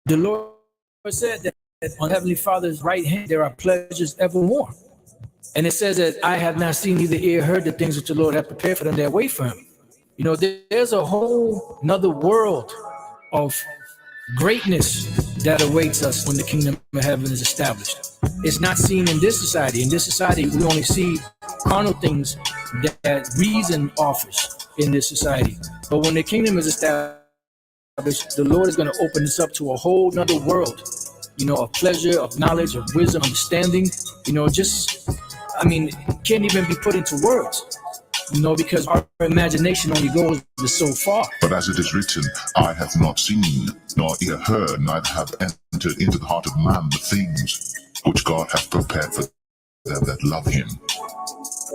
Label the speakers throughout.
Speaker 1: The Lord said that on Heavenly Father's right hand there are pleasures evermore. And it says that I have not seen neither ear heard the things which the Lord hath prepared for them that wait for him. You know, there's a whole another world of greatness that awaits us when the kingdom of heaven is established. It's not seen in this society. In this society, we only see carnal things that reason offers in this society. But when the kingdom is established, the Lord is going to open this up to a whole nother world, you know, of pleasure, of knowledge, of wisdom, understanding, you know, just, I mean, it can't even be put into words, you know, because our imagination only goes so far.
Speaker 2: But as it is written, eye hath not seen, nor ear heard, neither have entered into the heart of man the things which God hath prepared for them that love him.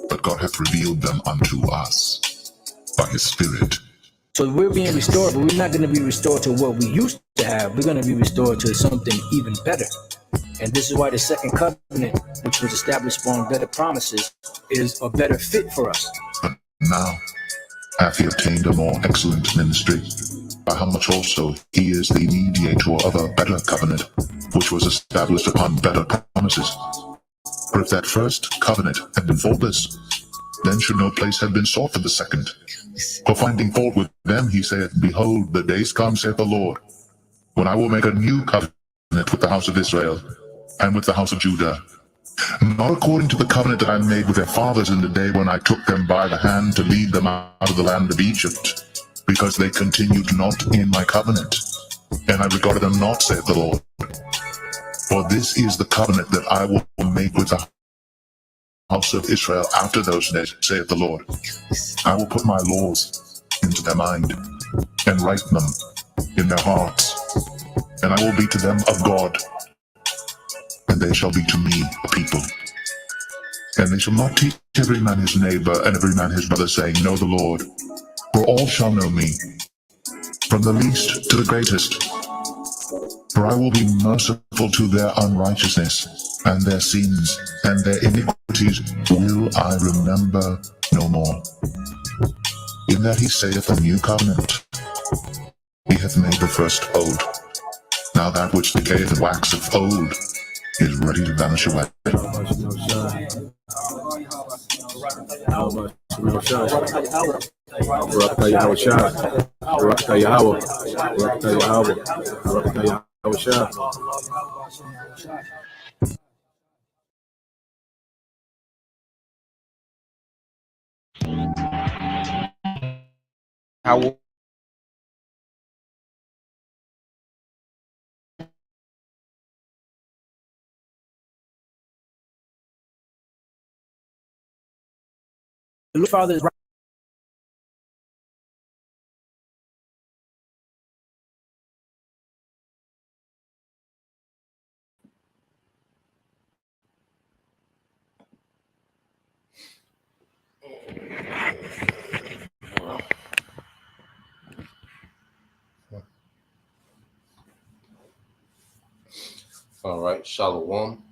Speaker 2: But God hath revealed them unto us by his Spirit.
Speaker 1: So we're being restored, but we're not going to be restored to what we used to have. We're going to be restored to something even better. And this is why the second covenant, which was established upon better promises, is a better fit for us.
Speaker 2: But now hath he obtained a more excellent ministry, by how much also he is the mediator of a better covenant, which was established upon better promises. For if that first covenant had been faultless, then should no place have been sought for the second. For finding fault with them, he saith, Behold, the days come, saith the Lord, when I will make a new covenant with the house of Israel and with the house of Judah, not according to the covenant that I made with their fathers in the day when I took them by the hand to lead them out of the land of Egypt, because they continued not in my covenant, and I regarded them not, saith the Lord. For this is the covenant that I will make with the house of Israel after those days, saith the Lord. I will put my laws into their mind, and write them in their hearts, and I will be to them a God, and they shall be to me a people. And they shall not teach every man his neighbor and every man his brother, saying, Know the Lord, for all shall know me, from the least to the greatest. For I will be merciful to their unrighteousness, and their sins, and their iniquities will I remember no more. In that he saith a new covenant, he hath made the first old. Now that which decayeth and waxeth old is ready to vanish away.
Speaker 3: How
Speaker 1: The Father is right.
Speaker 3: All right, Shalom.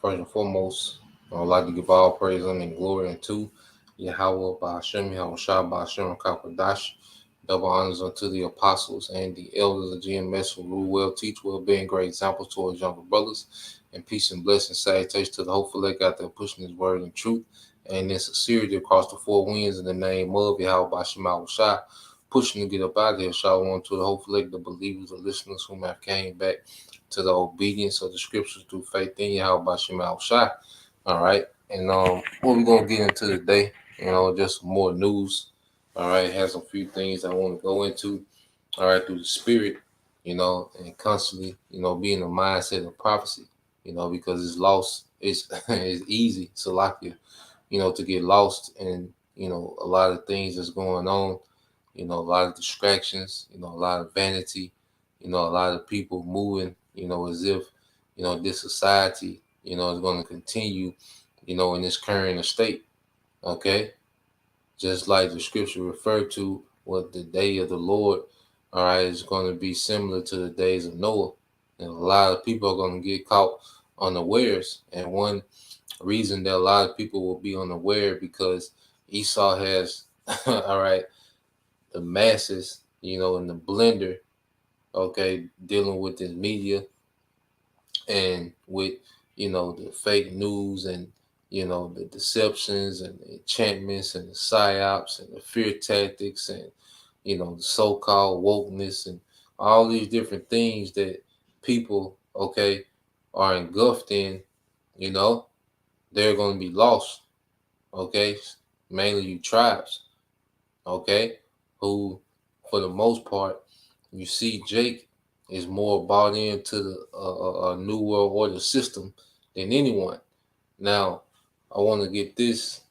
Speaker 3: First and foremost, I would like to give all praise and glory unto Yahweh, Ba'ashem, Yahweh Shah, Ba'ashem, Kakadash. Double honors unto the apostles and the elders of GMS who rule well, teach well, being great examples towards younger brothers. And peace and blessing, salutation to the hopeful elect out there pushing his word in truth and in sincerity across the four winds in the name of Yahweh, Ba'ashem, Yahweh Shah, pushing to get up out of here. Shalom to the hopeful elect, the believers, the listeners whom have came back to the obedience of the scriptures through faith in Yahweh Bashim Al Shai. All right. And what we're going to get into today, just more news. All right. Has a few things I want to go into. All right. Through the spirit, and constantly, be in the mindset of prophecy, because it's lost. It's easy, Salakia, to get lost in, a lot of things that's going on, a lot of distractions, a lot of vanity, a lot of people moving, as if, this society, is going to continue, in this current state. Okay. Just like the scripture referred to what the day of the Lord, all right, is going to be similar to the days of Noah. And a lot of people are going to get caught unawares. And one reason that a lot of people will be unaware because Esau has, all right, the masses, in the blender, okay, dealing with this media and with, the fake news and, the deceptions and the enchantments and the psyops and the fear tactics and, the so-called wokeness and all these different things that people, okay, are engulfed in, you know, they're going to be lost, okay? Mainly you tribes, okay, who, for the most part, you see Jake is more bought into the New World Order system than anyone. Now, I want to get this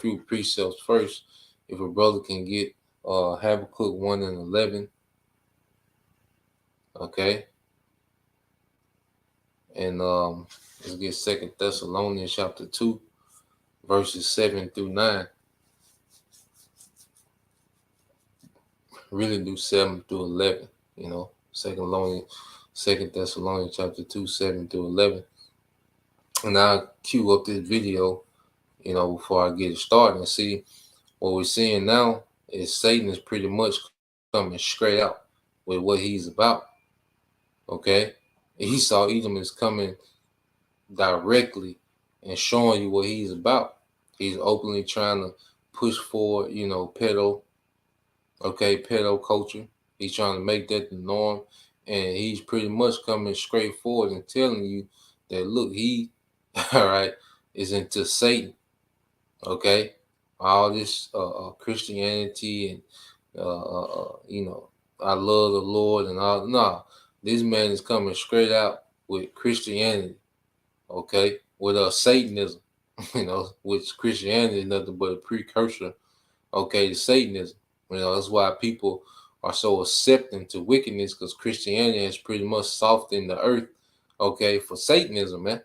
Speaker 3: few precepts first. If a brother can get Habakkuk 1 and 11, okay, and let's get Second Thessalonians chapter 2, verses 7 through 9. Really do 7 through 11, Second Thessalonians chapter 2, 7 through 11. And I'll cue up this video, before I get it started and see what we're seeing now is Satan is pretty much coming straight out with what he's about. Okay. Esau Edom is coming directly and showing you what he's about. He's openly trying to push forward, pedo culture. He's trying to make that the norm. And he's pretty much coming straight forward and telling you that, look, he, all right, is into Satan. Okay. All this Christianity and, I love the Lord and all. Nah, this man is coming straight out with Christianity. Okay. With Satanism, which Christianity is nothing but a precursor, okay, to Satanism. That's why people are so accepting to wickedness, because Christianity has pretty much softened the earth, okay, for Satanism, man.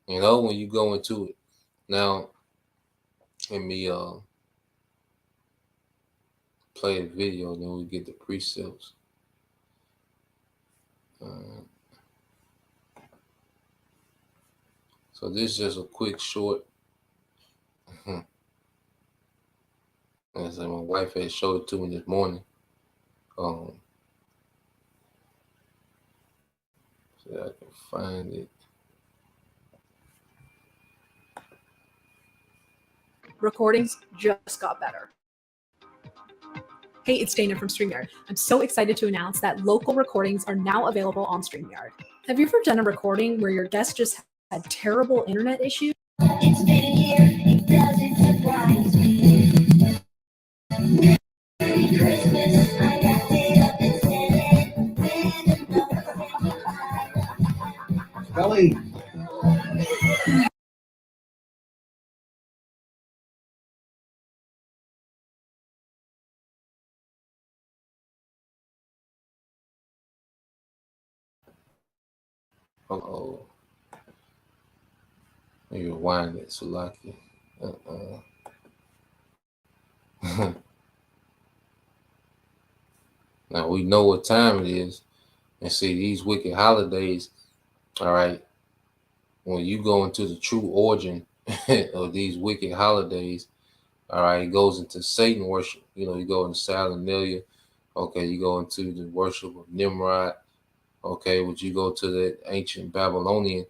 Speaker 3: When you go into it. Now, let me play a video, then we get the precepts. So this is just a quick short. As my wife had showed it to me this morning. So I can find it.
Speaker 4: Recordings just got better. Hey, it's Dana from StreamYard. I'm so excited to announce that local recordings are now available on StreamYard. Have you ever done a recording where your guest just had terrible internet issues?
Speaker 5: It's been a year, it doesn't surprise me. Merry Christmas, I got it up and standing. Belly.
Speaker 3: Oh, maybe rewind it, Sulaki. Now we know what time it is, and see these wicked holidays. All right, when you go into the true origin of these wicked holidays, all right, it goes into Satan worship. You go into Saturnalia. Okay, you go into the worship of Nimrod. Okay, would you go to the ancient Babylonian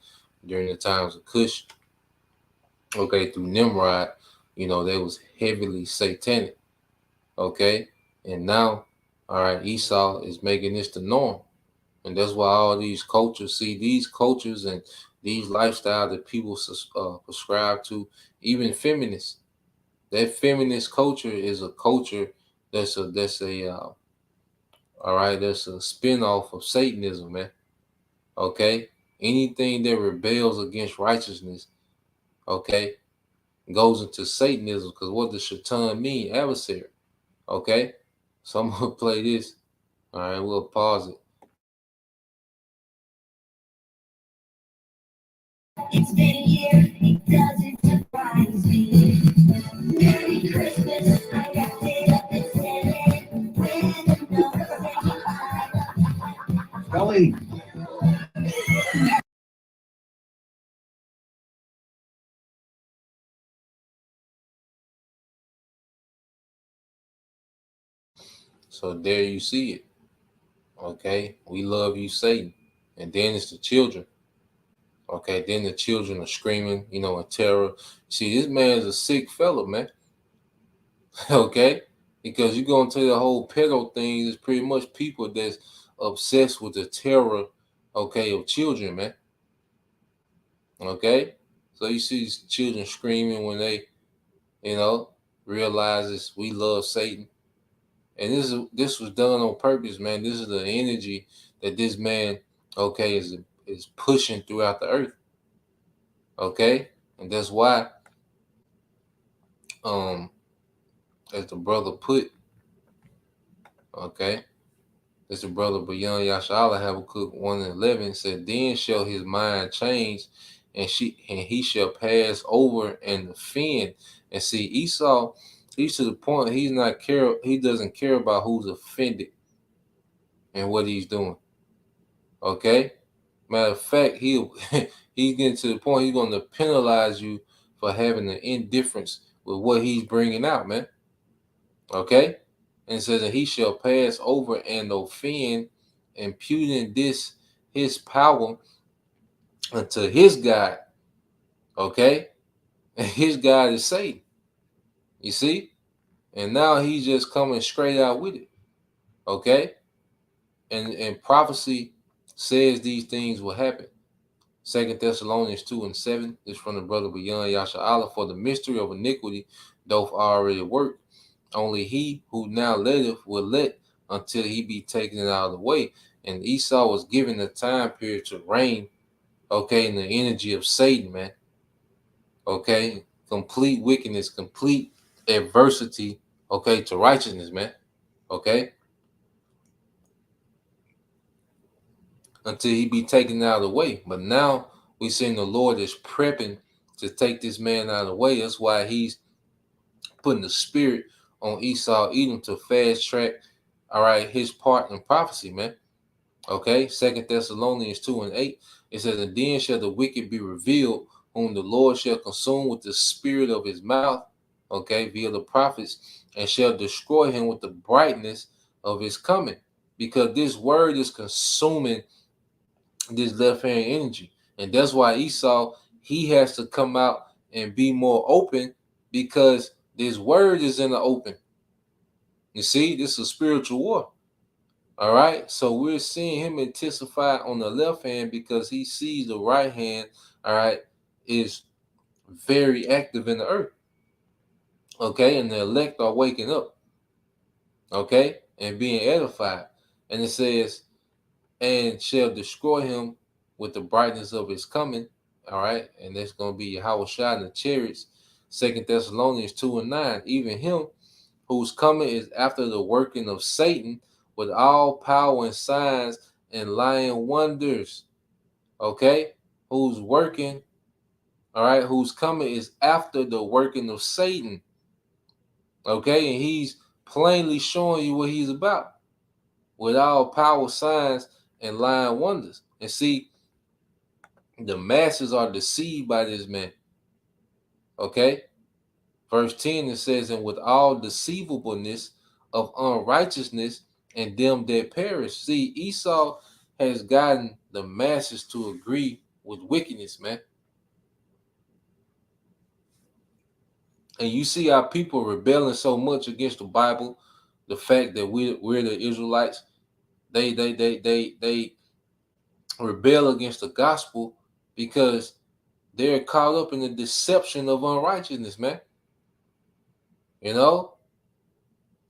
Speaker 3: during the times of Cush? Okay, through Nimrod, they was heavily satanic. Okay, and now, all right, Esau is making this the norm, and that's why all these cultures, see these cultures and these lifestyles that people prescribe to, even feminists. That feminist culture is a culture that's a all right, that's a spin-off of Satanism, man. Okay, anything that rebels against righteousness, okay, goes into Satanism, because what does Shaitan mean? Adversary. Okay, so I'm gonna play this. All right, we'll pause it.
Speaker 5: It's been a year, it doesn't surprise me. Merry Christmas, I got it up and standing. Belly.
Speaker 3: So there you see it. Okay, we love you, Satan. And then it's the children. Okay, then the children are screaming, in terror. See, this man's a sick fellow, man. Okay, because you go into the whole pedo thing, it's pretty much people that's obsessed with the terror, okay, of children, man. Okay, so you see these children screaming when they, you know, realizes we love Satan, and this was done on purpose, man. This is the energy that this man, okay, is pushing throughout the earth. Okay, and that's why, um, as the brother put, okay, as the brother Bayan Yashala Habakkuk 1:11 said, then shall his mind change, and he shall pass over and offend. And see, Esau, he's to the point he doesn't care about who's offended and what he's doing. Okay? Matter of fact, he's getting to the point he's gonna penalize you for having an indifference with what he's bringing out, man. Okay? And it says that he shall pass over and offend, imputing this his power unto his God. Okay? And his God is Satan. You see? And now he's just coming straight out with it. Okay? And prophecy says these things will happen. 2 Thessalonians 2:7 is from the brother Bayan Yasha'Allah. For the mystery of iniquity doth already work. Only he who now letteth will let until he be taken out of the way. And Esau was given a time period to reign, okay, in the energy of Satan, man. Okay, complete wickedness, complete adversity, okay, to righteousness, man. Okay, until he be taken out of the way. But now we see the Lord is prepping to take this man out of the way. That's why he's putting the spirit on Esau Edom to fast track, all right, his part in prophecy, man. Okay, 2 Thessalonians 2:8, it says, and then shall the wicked be revealed, whom the Lord shall consume with the spirit of his mouth, okay, via the prophets, and shall destroy him with the brightness of his coming. Because this word is consuming this left hand energy. And that's why Esau, he has to come out and be more open, because this word is in the open. You see, this is a spiritual war. All right. So we're seeing him intensify on the left hand because he sees the right hand, all right, is very active in the earth. Okay. And the elect are waking up. Okay. And being edified. And it says, and shall destroy him with the brightness of his coming. All right. And that's going to be Yahweh Shai and the chariots. 2 Thessalonians 2:9. Even him whose coming is after the working of Satan with all power and signs and lying wonders. Okay? Who's working, all right, whose coming is after the working of Satan. Okay? And he's plainly showing you what he's about with all power, signs, and lying wonders. And see, the masses are deceived by this man. Okay? Verse 10, it says, and with all deceivableness of unrighteousness and them that perish. See, Esau has gotten the masses to agree with wickedness, man. And you see how people rebelling so much against the Bible, the fact that we're the Israelites, they rebel against the gospel because they're caught up in the deception of unrighteousness, man. You know?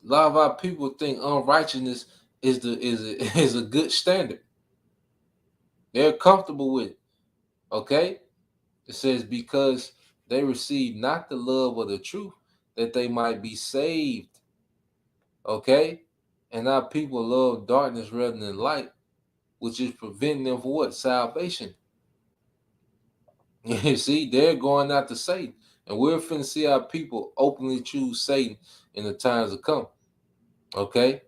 Speaker 3: A lot of our people think unrighteousness is a good standard. They're comfortable with it. Okay? It says, because they receive not the love of the truth, that they might be saved. Okay? And our people love darkness rather than light, which is preventing them for what? Salvation. You see, they're going after Satan. And we're finna see our people openly choose Satan in the times to come. Okay?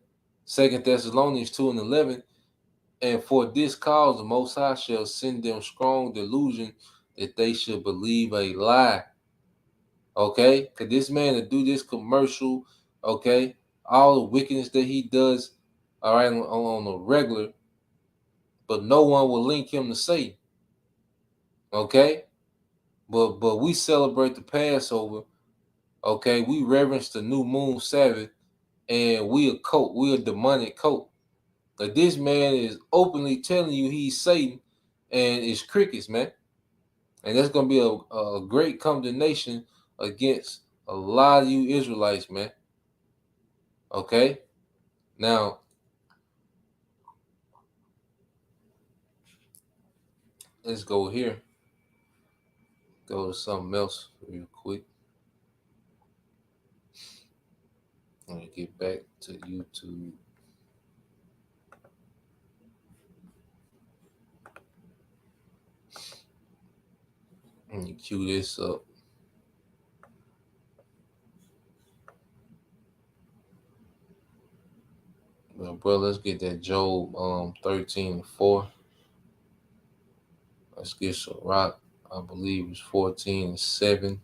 Speaker 3: 2 Thessalonians 2:11. And for this cause the Most High shall send them strong delusion that they should believe a lie. Okay? Because this man to do this commercial, okay, all the wickedness that he does, all right, on the regular, but no one will link him to Satan. Okay? But we celebrate the Passover. Okay, we reverence the new moon Sabbath, and we a cult, we a demonic cult. Like this man is openly telling you he's Satan, and it's crickets, man. And that's gonna be a great condemnation against a lot of you Israelites, man. Okay, now let's go here. Go to something else real quick. Let me get back to YouTube. Let me cue this up. Well, bro, let's get that Job 13:4. Let's get Sirach, I believe it's 14:7.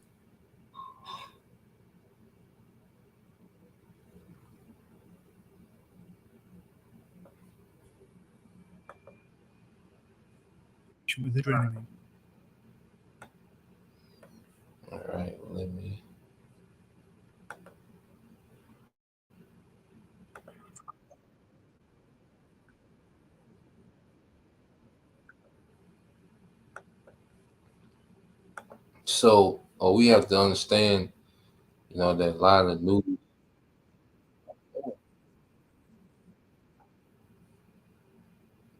Speaker 6: with your enemy.
Speaker 3: All right, let me. So, we have to understand, that a lot of news,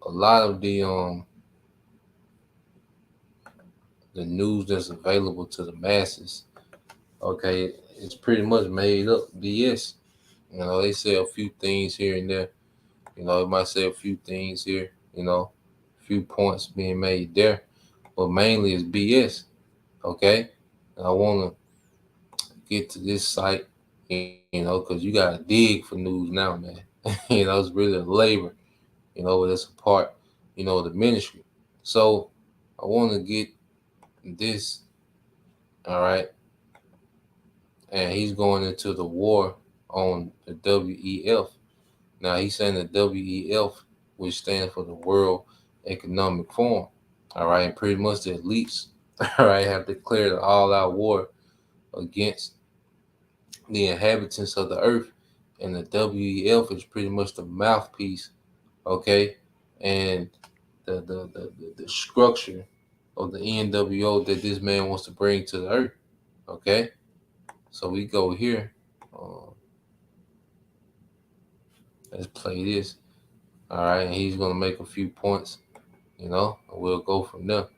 Speaker 3: a lot of the news that's available to the masses, okay, it's pretty much made up BS. They say a few things here and there. It might say a few things here, a few points being made there, but mainly it's BS. Okay, and I want to get to this site, because you gotta dig for news now, man. It's really a labor, but it's a part, of the ministry. So I want to get this, all right, and he's going into the war on the WEF. Now he's saying the WEF, which stands for the World Economic Forum, all right, and pretty much the elites, all right, have declared an all-out war against the inhabitants of the earth, and the WEF is pretty much the mouthpiece, okay, and the structure of the NWO that this man wants to bring to the earth, okay. So we go here. Let's play this. All right, and he's gonna make a few points, and we'll go from there.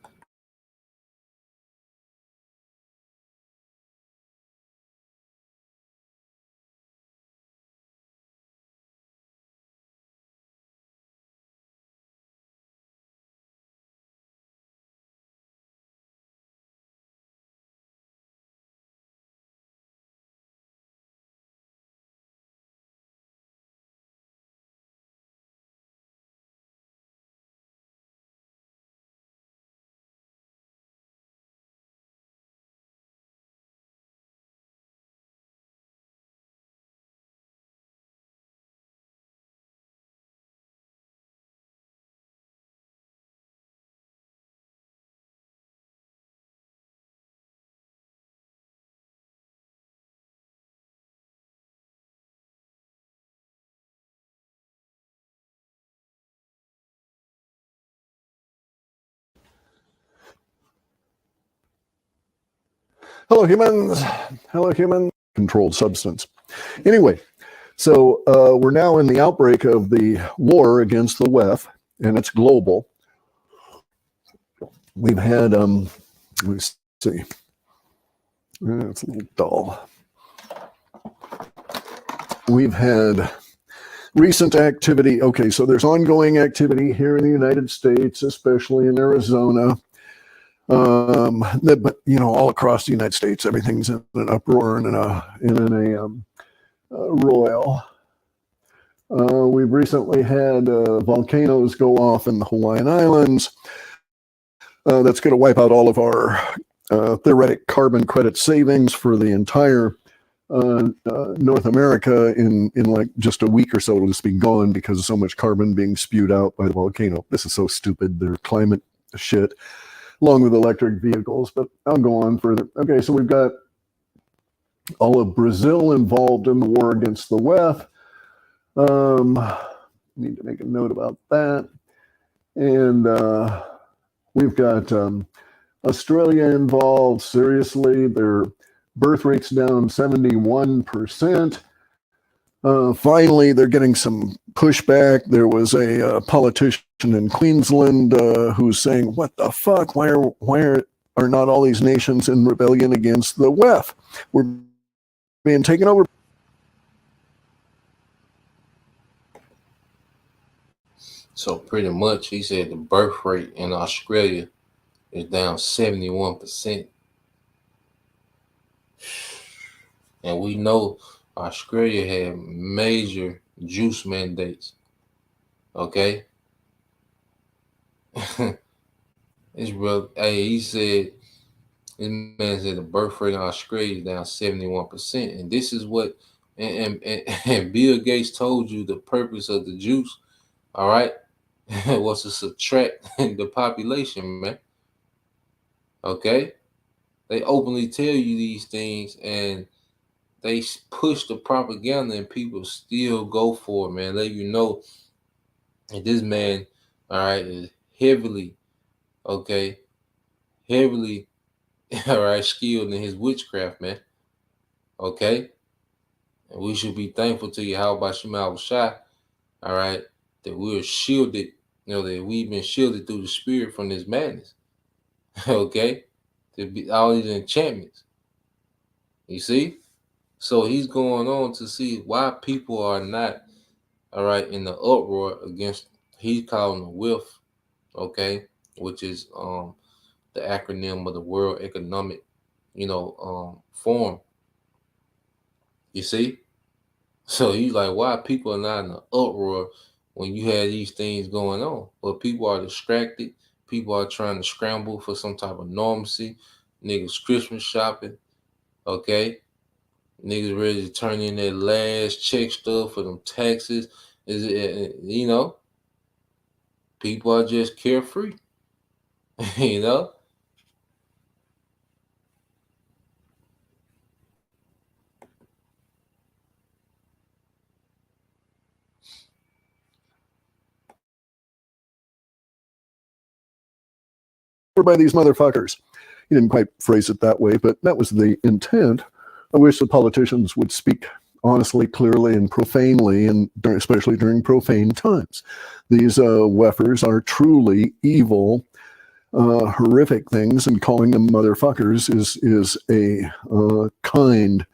Speaker 7: Hello, humans. Hello, human. Controlled substance. Anyway, so we're now in the outbreak of the war against the WEF, and it's global. We've had, let me see. It's a little dull. We've had recent activity. Okay, so there's ongoing activity here in the United States, especially in Arizona. But all across the United States, everything's in an uproar and in a roil. We've recently had volcanoes go off in the Hawaiian Islands. That's going to wipe out all of our theoretic carbon credit savings for the entire North America in like just a week or so. It'll just be gone because of so much carbon being spewed out by the volcano. This is so stupid. Their climate shit, along with electric vehicles. But I'll go on further. Okay, so we've got all of Brazil involved in the war against the WEF. Need to make a note about that. And we've got Australia involved. Seriously, their birth rate's down 71%. Finally, they're getting some pushback. There was a politician in Queensland who's saying, "What the fuck? Why are not all these nations in rebellion against the WEF? We're being taken over."
Speaker 3: So pretty much, he said the birth rate in Australia is down 71%. And we know Australia had major juice mandates. Okay? It's real. Hey, he said, this man said the birth rate in Australia is down 71%. And this is what, and Bill Gates told you the purpose of the juice, all right, was to subtract the population, man. Okay? They openly tell you these things, and they push the propaganda, and people still go for it, man. Let you know that this man, all right, is heavily, okay, heavily, all right, skilled in his witchcraft, man. Okay? And we should be thankful to you, how about Shemal Shah, all right, that we're shielded, that we've been shielded through the spirit from this madness. Okay? To be all these enchantments. You see? So he's going on to see why people are not, all right, in the uproar against, he's calling the WIF, okay, which is the acronym of the World Economic, Forum. You see? So he's like, why people are not in the uproar when you have these things going on? Well, people are distracted. People are trying to scramble for some type of normalcy. Niggas Christmas shopping, okay? Niggas ready to turn in their last check stuff for them taxes. People are just carefree, you know?
Speaker 7: By these motherfuckers. He didn't quite phrase it that way, but that was the intent. I wish the politicians would speak honestly, clearly, and profanely, and especially during profane times. These wefers are truly evil, horrific things, and calling them motherfuckers is a kind.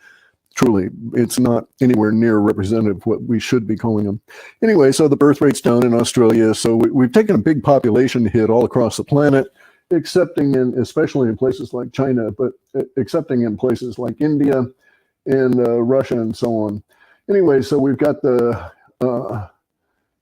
Speaker 7: Truly, it's not anywhere near representative of what we should be calling them. Anyway, so the birth rate's down in Australia. So we've taken a big population hit all across the planet, especially in places like China, but excepting in places like India and Russia and so on. Anyway, so we've got the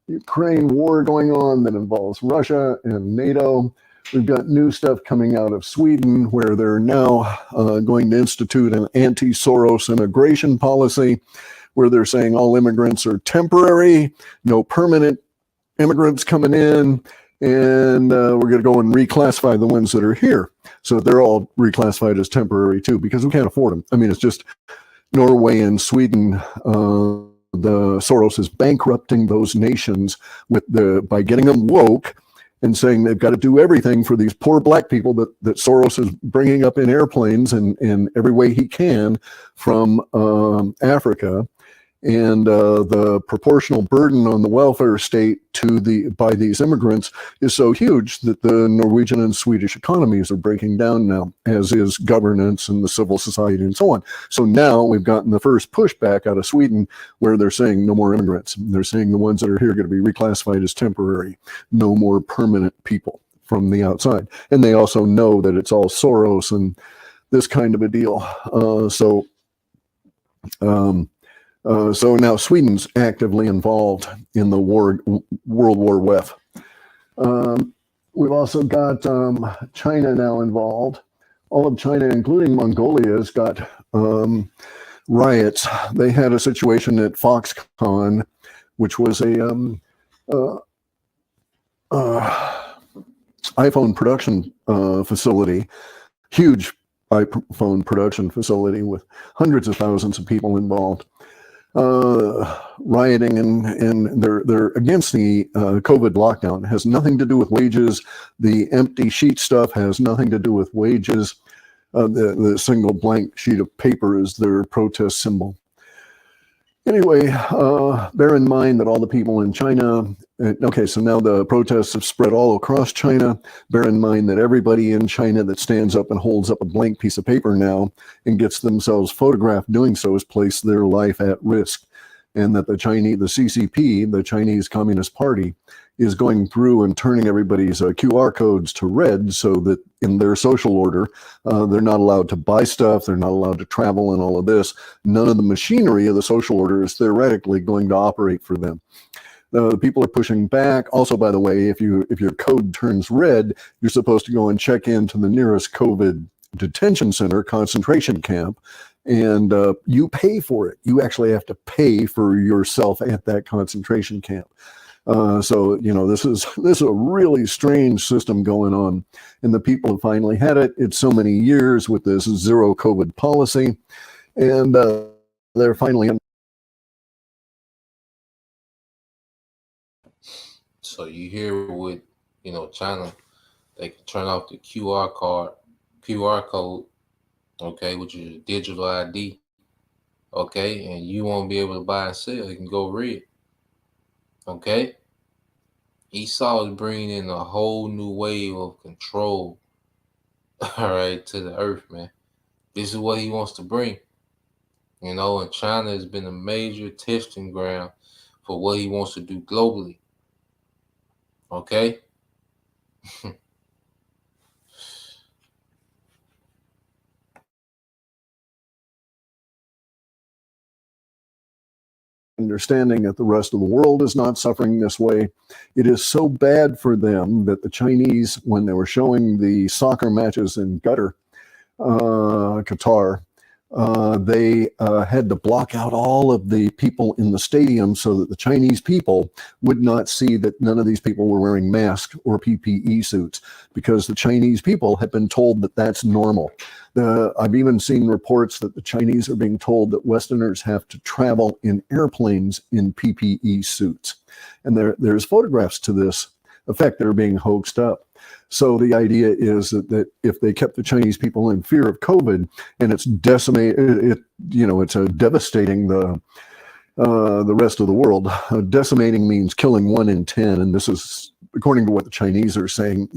Speaker 7: Ukraine war going on that involves Russia and NATO. We've got new stuff coming out of Sweden, where they're now going to institute an anti-Soros immigration policy, where they're saying all immigrants are temporary, no permanent immigrants coming in, and we're going to go and reclassify the ones that are here. So they're all reclassified as temporary too, because we can't afford them. I mean, it's just Norway and Sweden. The Soros is bankrupting those nations by getting them woke and saying they've got to do everything for these poor black people that Soros is bringing up in airplanes and in every way he can from Africa. And the proportional burden on the welfare state by these immigrants is so huge that the Norwegian and Swedish economies are breaking down now, as is governance and the civil society and so on. So now we've gotten the first pushback out of Sweden, where they're saying no more immigrants. They're saying the ones that are here are going to be reclassified as temporary, no more permanent people from the outside. And they also know that it's all Soros and this kind of a deal. So now Sweden's actively involved in the World War WEF. We've also got China now involved. All of China, including Mongolia, has got riots, they had a situation at Foxconn, which was a iPhone production facility, huge iPhone production facility with hundreds of thousands of people involved, rioting, and they're against the COVID lockdown. It has nothing to do with wages. The empty sheet stuff has nothing to do with wages. The single blank sheet of paper is their protest symbol. Anyway, bear in mind that all the people in China, okay, so now the protests have spread all across China. Bear in mind that everybody in China that stands up and holds up a blank piece of paper now and gets themselves photographed doing so has placed their life at risk. And that the CCP, the Chinese Communist Party, is going through and turning everybody's QR codes to red so that in their social order, they're not allowed to buy stuff, they're not allowed to travel and all of this. None of the machinery of the social order is theoretically going to operate for them. The people are pushing back. Also, by the way, if your code turns red, you're supposed to go and check into the nearest COVID detention center, concentration camp, and you pay for it. You actually have to pay for yourself at that concentration camp. So, you know, this is a really strange system going on. And the people have finally had it. It's so many years with this zero COVID policy. And they're finally.
Speaker 3: So you hear with, you know, China, they can turn off the QR code, okay, which is your digital ID, okay, and you won't be able to buy and sell. You can go red, okay. Esau is bringing in a whole new wave of control, all right, to the earth, man. This is what he wants to bring, you know, and China has been a major testing ground for what he wants to do globally, okay.
Speaker 7: Understanding that the rest of the world is not suffering this way. It is so bad for them that the Chinese, when they were showing the soccer matches in Qatar, they had to block out all of the people in the stadium so that the Chinese people would not see that none of these people were wearing masks or PPE suits, because the Chinese people had been told that that's normal. I've even seen reports that the Chinese are being told that Westerners have to travel in airplanes in PPE suits. And there's photographs to this effect that are being hoaxed up. So the idea is that if they kept the Chinese people in fear of COVID, and it's decimated, it's devastating the rest of the world. Decimating means killing 1 in 10, and this is according to what the Chinese are saying.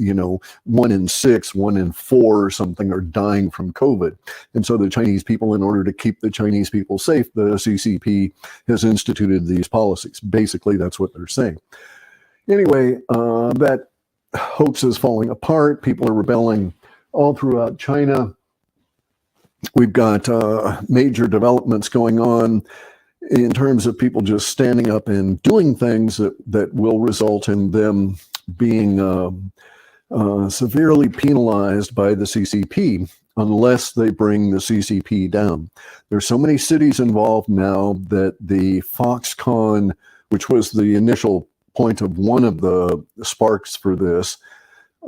Speaker 7: 1 in 6, 1 in 4, or something are dying from COVID, and so the Chinese people, in order to keep the Chinese people safe, the CCP has instituted these policies. Basically, that's what they're saying. Anyway, that hoax is falling apart. People are rebelling all throughout China. We've got major developments going on in terms of people just standing up and doing things that will result in them being severely penalized by the CCP unless they bring the CCP down. There's so many cities involved now that the Foxconn, which was the initial point of one of the sparks for this.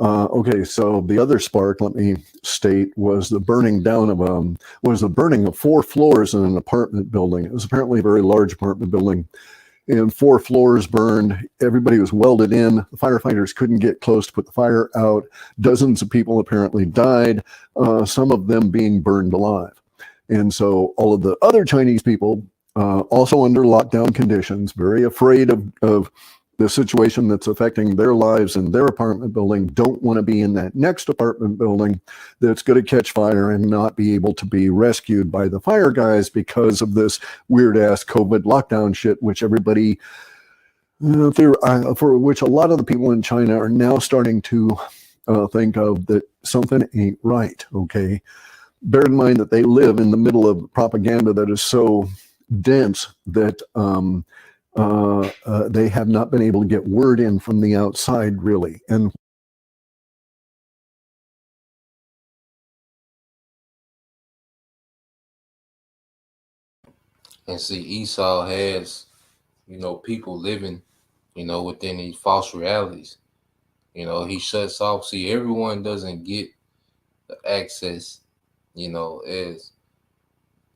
Speaker 7: Okay, so the other spark, let me state, was the burning of 4 floors in an apartment building. It was apparently a very large apartment building, and 4 floors burned. Everybody was welded in. The firefighters couldn't get close to put the fire out. Dozens of people apparently died, some of them being burned alive. And so all of the other Chinese people, also under lockdown conditions, very afraid of the situation that's affecting their lives in their apartment building, don't want to be in that next apartment building that's going to catch fire and not be able to be rescued by the fire guys because of this weird ass COVID lockdown shit, which everybody, for which a lot of the people in China are now starting to think of that something ain't right. Okay. Bear in mind that they live in the middle of propaganda that is so dense that they have not been able to get word in from the outside, really. And
Speaker 3: And see, Esau has, people living, within these false realities. He shuts off. See, everyone doesn't get the access, as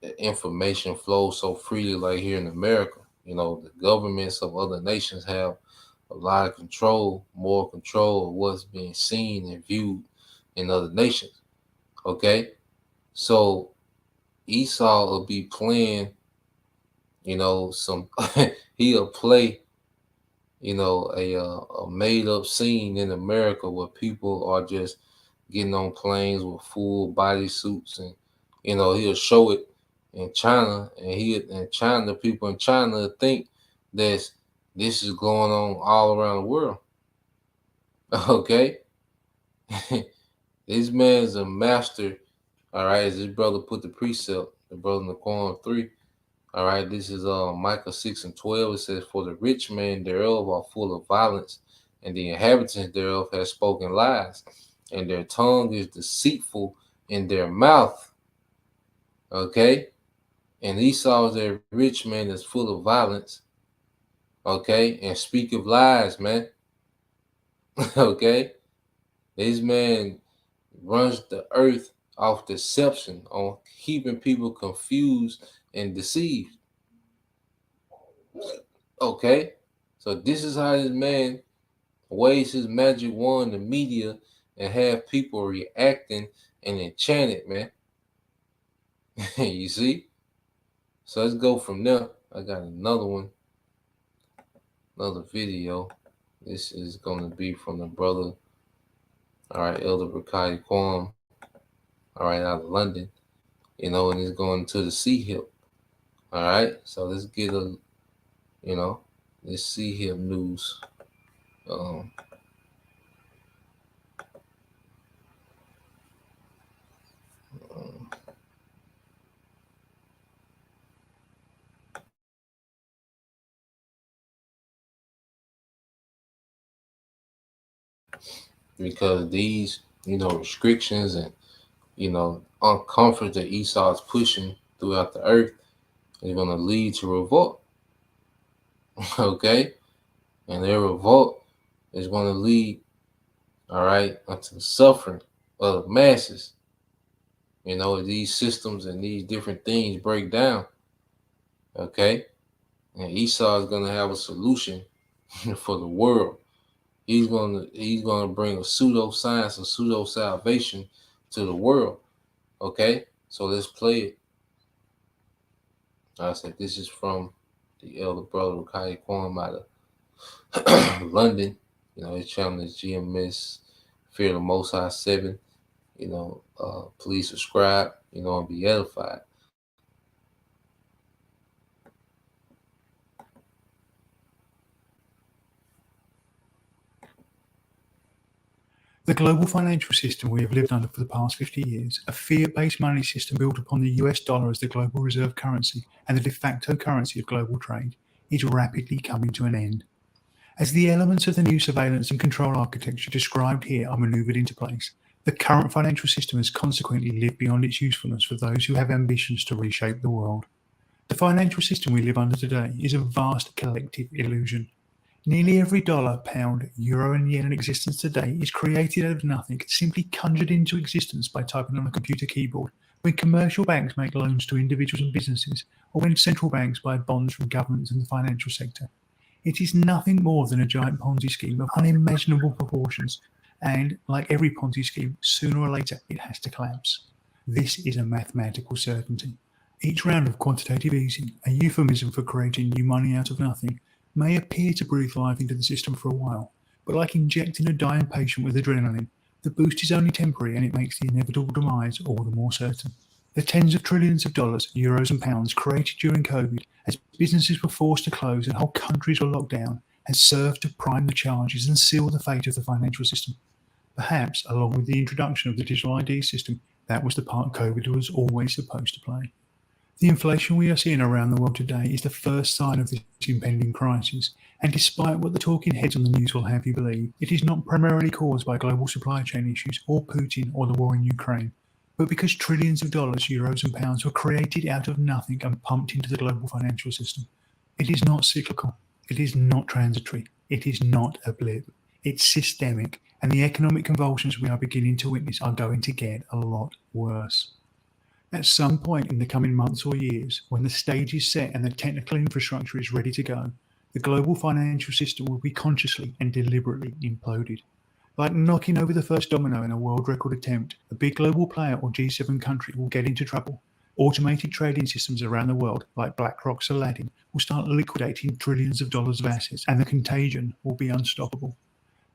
Speaker 3: the information flows so freely like here in America. The governments of other nations have a lot of control, more control of what's being seen and viewed in other nations. Okay? So Esau will be playing, some he'll play, a made up scene in America where people are just getting on planes with full body suits, and he'll show it in China, and China, people in China think that this is going on all around the world. Okay? This man's a master. All right, as his brother put the precept, the brother in the Quran 3. All right, this is Micah 6:12. It says, "For the rich man thereof are full of violence, and the inhabitants thereof have spoken lies, and their tongue is deceitful in their mouth." Okay? And Esau is a rich man that's full of violence, okay, and speak of lies, man. Okay? This man runs the earth off deception, on keeping people confused and deceived. Okay? So this is how this man waves his magic wand in the media and have people reacting and enchanted, man. You see? So let's go from there. I got another one, another video. This is going to be from the brother, all right, Elder Rakai Kwam, all right, out of London, and he's going to the Sea Hip. All right, so let's get this Sea Hip news. Um, because these, restrictions and, uncomfort that Esau is pushing throughout the earth is going to lead to revolt. Okay? And their revolt is going to lead, all right, unto the suffering of the masses. These systems and these different things break down. Okay? And Esau is going to have a solution for the world. He's gonna bring a pseudo science, a pseudo salvation to the world. Okay, so let's play it. I said this is from the elder brother Kai Kwam out of London. His channel is GMS Fear the Most High 7. Please subscribe. And be edified.
Speaker 6: The global financial system we have lived under for the past 50 years, a fiat-based money system built upon the US dollar as the global reserve currency and the de facto currency of global trade, is rapidly coming to an end. As the elements of the new surveillance and control architecture described here are maneuvered into place, the current financial system has consequently lived beyond its usefulness for those who have ambitions to reshape the world. The financial system we live under today is a vast collective illusion. Nearly every dollar, pound, euro, and yen in existence today is created out of nothing, simply conjured into existence by typing on a computer keyboard, when commercial banks make loans to individuals and businesses, or when central banks buy bonds from governments in the financial sector. It is nothing more than a giant Ponzi scheme of unimaginable proportions, and, like every Ponzi scheme, sooner or later it has to collapse. This is a mathematical certainty. Each round of quantitative easing, a euphemism for creating new money out of nothing, may appear to breathe life into the system for a while, but like injecting a dying patient with adrenaline, the boost is only temporary and it makes the inevitable demise all the more certain. The tens of trillions of dollars, euros and pounds created during COVID as businesses were forced to close and whole countries were locked down has served to prime the charges and seal the fate of the financial system. Perhaps, along with the introduction of the digital ID system, that was the part COVID was always supposed to play. The inflation we are seeing around the world today is the first sign of this impending crisis, and despite what the talking heads on the news will have you believe, it is not primarily caused by global supply chain issues or Putin or the war in Ukraine. but because trillions of dollars, euros, and pounds were created out of nothing and pumped into the global financial system. It is not cyclical. It is not transitory. It is not a blip. It's systemic, and the economic convulsions we are beginning to witness are going to get a lot worse. At some point in the coming months or years, when the stage is set and the technical infrastructure is ready to go, the global financial system will be consciously and deliberately imploded. Like knocking over the first domino in a world record attempt, a big global player or G7 country will get into trouble. Automated trading systems around the world, like BlackRock's Aladdin, will start liquidating trillions of dollars of assets, and the contagion will be unstoppable.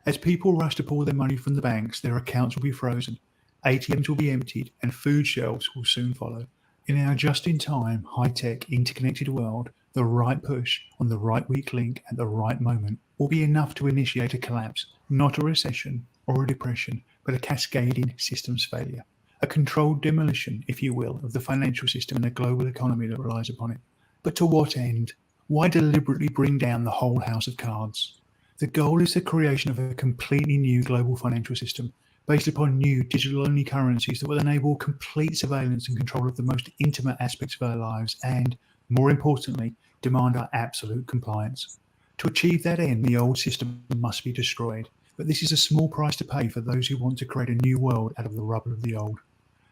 Speaker 6: As people rush to pull their money from the banks, their accounts will be frozen, ATMs will be emptied, and food shelves will soon follow. In our just-in-time, high-tech, interconnected world, the right push on the right weak link at the right moment will be enough to initiate a collapse, not a recession or a depression, but a cascading systems failure. A controlled demolition, if you will, of the financial system and the global economy that relies upon it. But to what end? Why deliberately bring down the whole house of cards? The goal is the creation of a completely new global financial system based upon new digital-only currencies that will enable complete surveillance and control of the most intimate aspects of our lives and, more importantly, demand our absolute compliance. To achieve that end, the old system must be destroyed, but this is a small price to pay for those who want to create a new world out of the rubble of the old.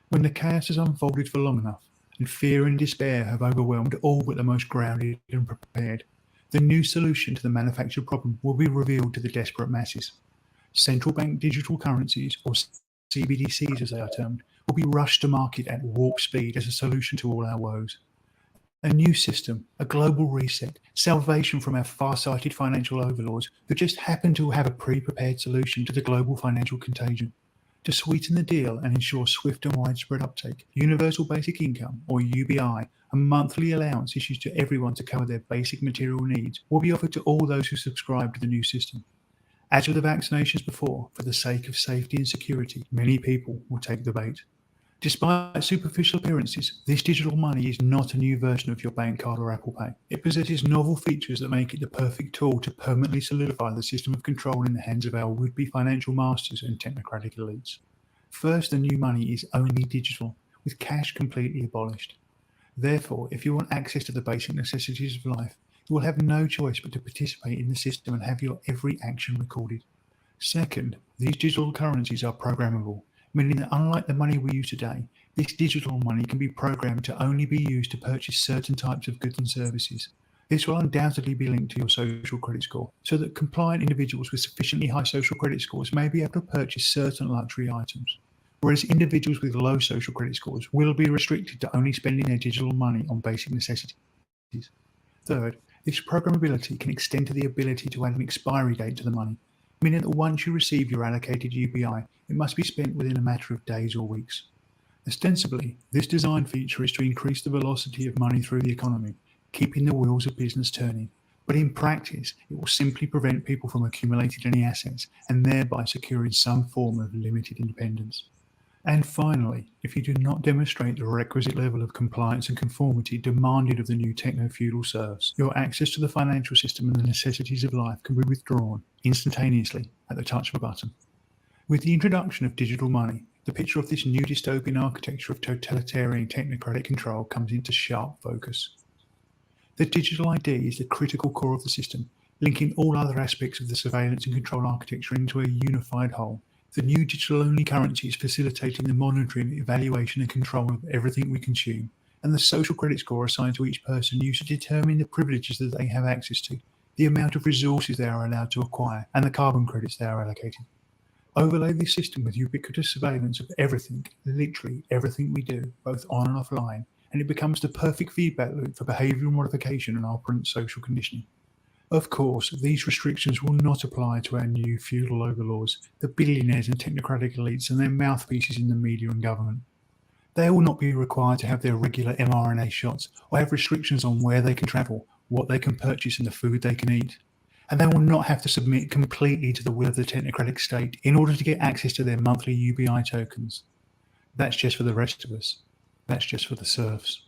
Speaker 6: When the chaos has unfolded for long enough, and fear and despair have overwhelmed all but the most grounded and prepared, the new solution to the manufactured problem will be revealed to the desperate masses. Central bank digital currencies, or CBDCs as they are termed, will be rushed to market at warp speed as a solution to all our woes. A new system, a global reset, salvation from our far-sighted financial overlords who just happen to have a pre-prepared solution to the global financial contagion. To sweeten the deal and ensure swift and widespread uptake, Universal Basic Income, or UBI, a monthly allowance issued to everyone to cover their basic material needs, will be offered to all those who subscribe to the new system. As with the vaccinations before, for the sake of safety and security, many people will take the bait. Despite superficial appearances, this digital money is not a new version of your bank card or Apple Pay. It possesses novel features that make it the perfect tool to permanently solidify the system of control in the hands of our would-be financial masters and technocratic elites. First, the new money is only digital, with cash completely abolished. Therefore, if you want access to the basic necessities of life, you will have no choice but to participate in the system and have your every action recorded. Second, these digital currencies are programmable, meaning that unlike the money we use today, this digital money can be programmed to only be used to purchase certain types of goods and services. This will undoubtedly be linked to your social credit score, so that compliant individuals with sufficiently high social credit scores may be able to purchase certain luxury items, whereas individuals with low social credit scores will be restricted to only spending their digital money on basic necessities. Third, this programmability can extend to the ability to add an expiry date to the money, meaning that once you receive your allocated UBI, it must be spent within a matter of days or weeks. Ostensibly, this design feature is to increase the velocity of money through the economy, keeping the wheels of business turning. But in practice, it will simply prevent people from accumulating any assets and thereby securing some form of limited independence. And finally, if you do not demonstrate the requisite level of compliance and conformity demanded of the new techno-feudal serfs, your access to the financial system and the necessities of life can be withdrawn instantaneously at the touch of a button. With the introduction of digital money, the picture of this new dystopian architecture of totalitarian technocratic control comes into sharp focus. The digital ID is the critical core of the system, linking all other aspects of the surveillance and control architecture into a unified whole. The new digital-only currency is facilitating the monitoring, evaluation, and control of everything we consume, and the social credit score assigned to each person used to determine the privileges that they have access to, the amount of resources they are allowed to acquire, and the carbon credits they are allocated. Overlay this system with ubiquitous surveillance of everything, literally everything we do, both on and offline, and it becomes the perfect feedback loop for behavioural modification and operant social conditioning. Of course, these restrictions will not apply to our new feudal overlords, the billionaires and technocratic elites and their mouthpieces in the media and government. They will not be required to have their regular mRNA shots or have restrictions on where they can travel, what they can purchase and the food they can eat. And they will not have to submit completely to the will of the technocratic state in order to get access to their monthly UBI tokens. That's just for the rest of us. That's just for the serfs.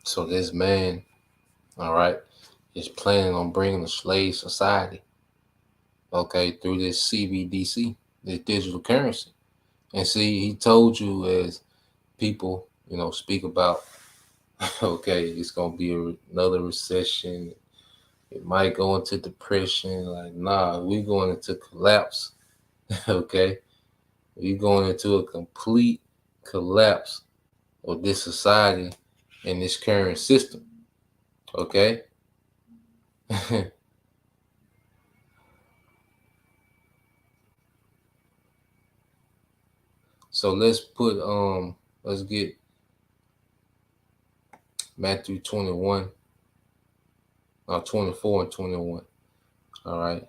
Speaker 3: So this man, all right, is planning on bringing a slave society, okay, through this CBDC, this digital currency. And see, he told you as people, speak about, okay, it's gonna be another recession. It might go into depression. Like, nah, we're going into collapse. Okay, we're going into a complete collapse of this society and this current system. Okay. So let's get Matthew 21, 24 and 21. All right.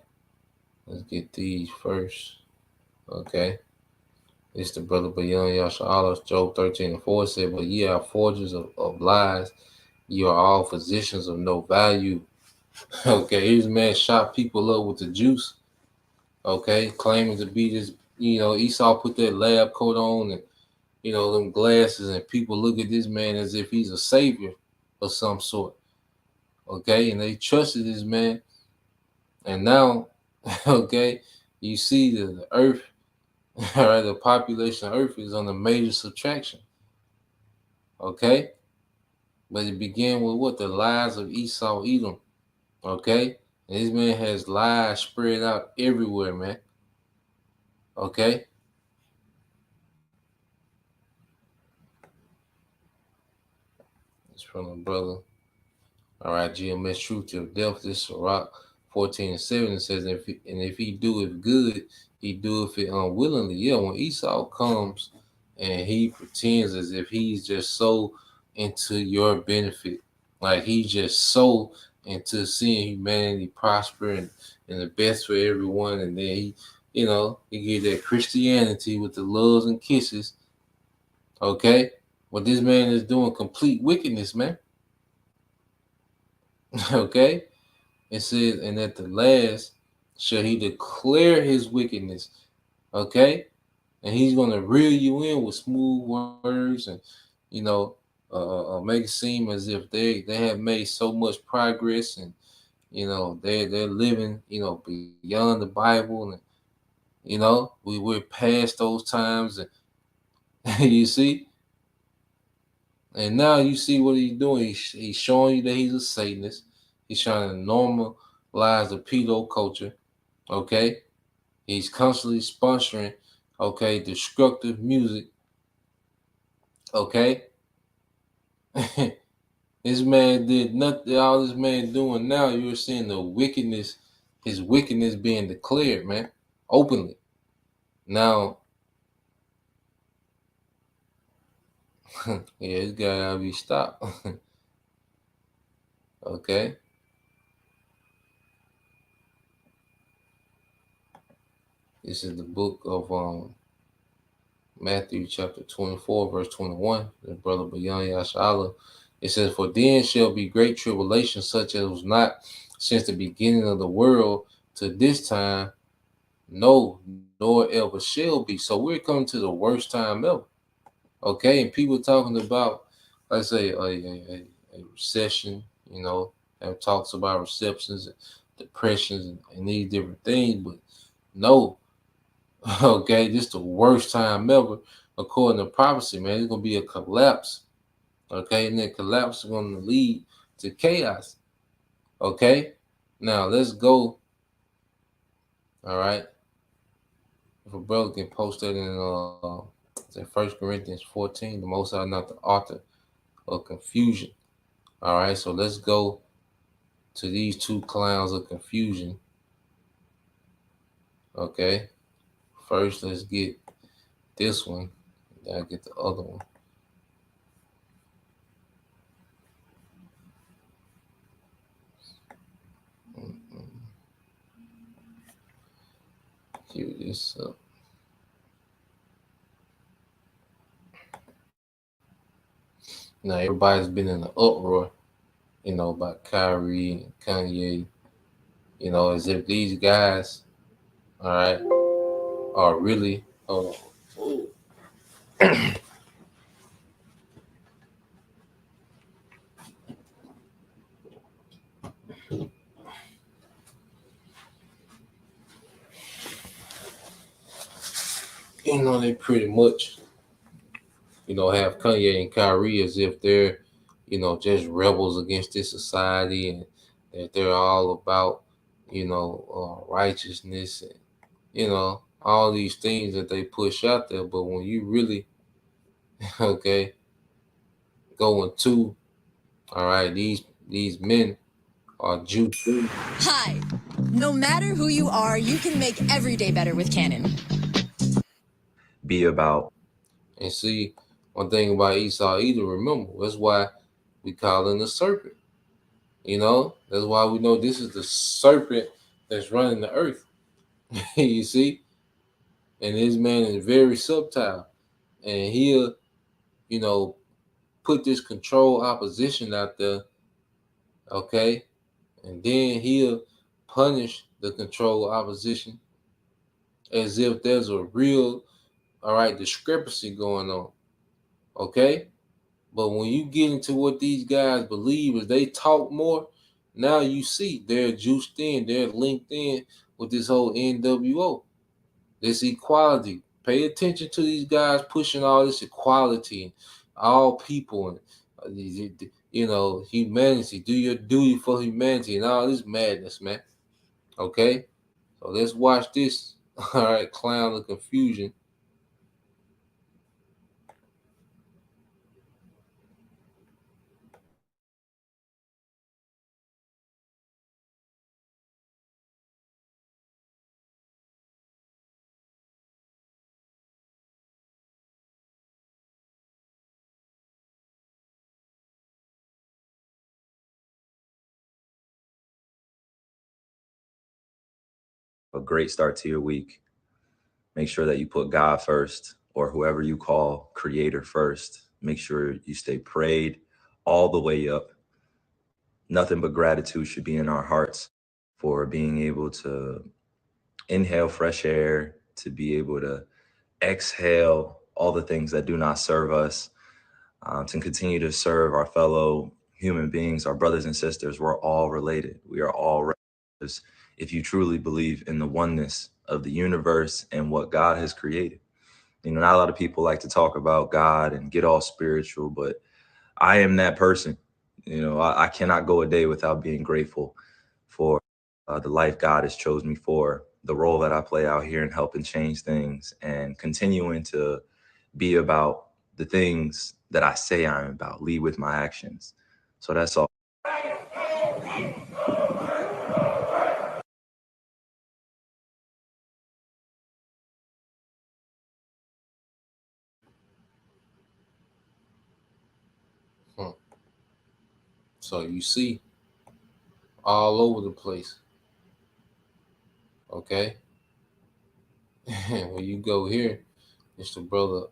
Speaker 3: Let's get these first. Okay. It's the brother Bayan Yasha'Allah, Job 13 and 4 said, but ye are forgers of lies. You are all physicians of no value. Okay. Here's a man shot people up with the juice. Okay. Claiming to be this, Esau put that lab coat on and, them glasses, and people look at this man as if he's a savior of some sort. Okay. And they trusted this man. And now, okay, you see that the earth, all right, the population of earth is on a major subtraction. Okay. But it began with what? The lies of Esau, Edom. Okay. And this man has lies spread out everywhere, man. Okay. It's from a brother. All right, GMS Truth Till Death. This is Rock 14 and 7. It says, if he do it good, he doeth it unwillingly. Yeah, when Esau comes and he pretends as if he's just so into your benefit, like he's just so into seeing humanity prosper and the best for everyone, and then he give that Christianity with the loves and kisses. Okay, but this man is doing complete wickedness, man. Okay, it says, and at the last shall he declare his wickedness. Okay, and he's gonna reel you in with smooth words and make it seem as if they have made so much progress, and they're living beyond the Bible, and we're past those times, and you see. And now you see what he's doing. He's showing you that he's a Satanist. He's trying to normalize the pedo culture. Okay. He's constantly sponsoring, okay, destructive music. Okay. This man did nothing. All this man doing now, you're seeing the wickedness, his wickedness being declared, man, openly. Now, yeah, this guy gotta be stopped. Okay. This is the book of Matthew chapter 24, verse 21. The brother Bayan Yashala. It says, for then shall be great tribulation, such as was not since the beginning of the world to this time, no, nor ever shall be. So we're coming to the worst time ever. Okay, and people talking about, let's say, a recession, and talks about receptions and depressions and these different things, but no, okay, this is the worst time ever, according to prophecy, man. It's gonna be a collapse, okay, and then collapse is gonna lead to chaos. Okay, now let's go. All right, if a brother can post that in 1 Corinthians 14, the Most High not the author of confusion. All right, so let's go to these two clowns of confusion. Okay, first let's get this one, then I'll get the other one. Cue this up. Now everybody's been in an uproar, about Kyrie and Kanye, as if these guys, all right, are really, they pretty much, have Kanye and Kyrie as if they're, just rebels against this society, and that they're all about, righteousness and, all these things that they push out there. But when you really, okay, go into, all right, these men are juiced in.
Speaker 8: Hi. No matter who you are, you can make every day better with Canon.
Speaker 9: Be about.
Speaker 3: And see, one thing about Esau, either remember, that's why we call him the serpent. That's why we know this is the serpent that's running the earth. You see? And this man is very subtle. And he'll, put this control opposition out there, okay? And then he'll punish the control opposition as if there's a real, discrepancy going on, okay? But when you get into what these guys believe, as they talk more, now you see they're juiced in, they're linked in with this whole NWO, this equality. Pay attention to these guys pushing all this equality and all people and humanity. Do your duty for humanity and all this madness, man. Okay, so let's watch this. All right, clown of confusion.
Speaker 9: A great start to your week. Make sure that you put God first, or whoever you call creator first. Make sure you stay prayed all the way up. Nothing but gratitude should be in our hearts for being able to inhale fresh air, to be able to exhale all the things that do not serve us, to continue to serve our fellow human beings, our brothers and sisters. We're all related. We are all relatives if you truly believe in the oneness of the universe and what God has created. Not a lot of people like to talk about God and get all spiritual, but I am that person. I cannot go a day without being grateful for the life God has chosen me for, the role that I play out here in helping change things and continuing to be about the things that I say I'm about, lead with my actions. So that's all.
Speaker 3: So you see, all over the place. Okay, when you go here, it's the brother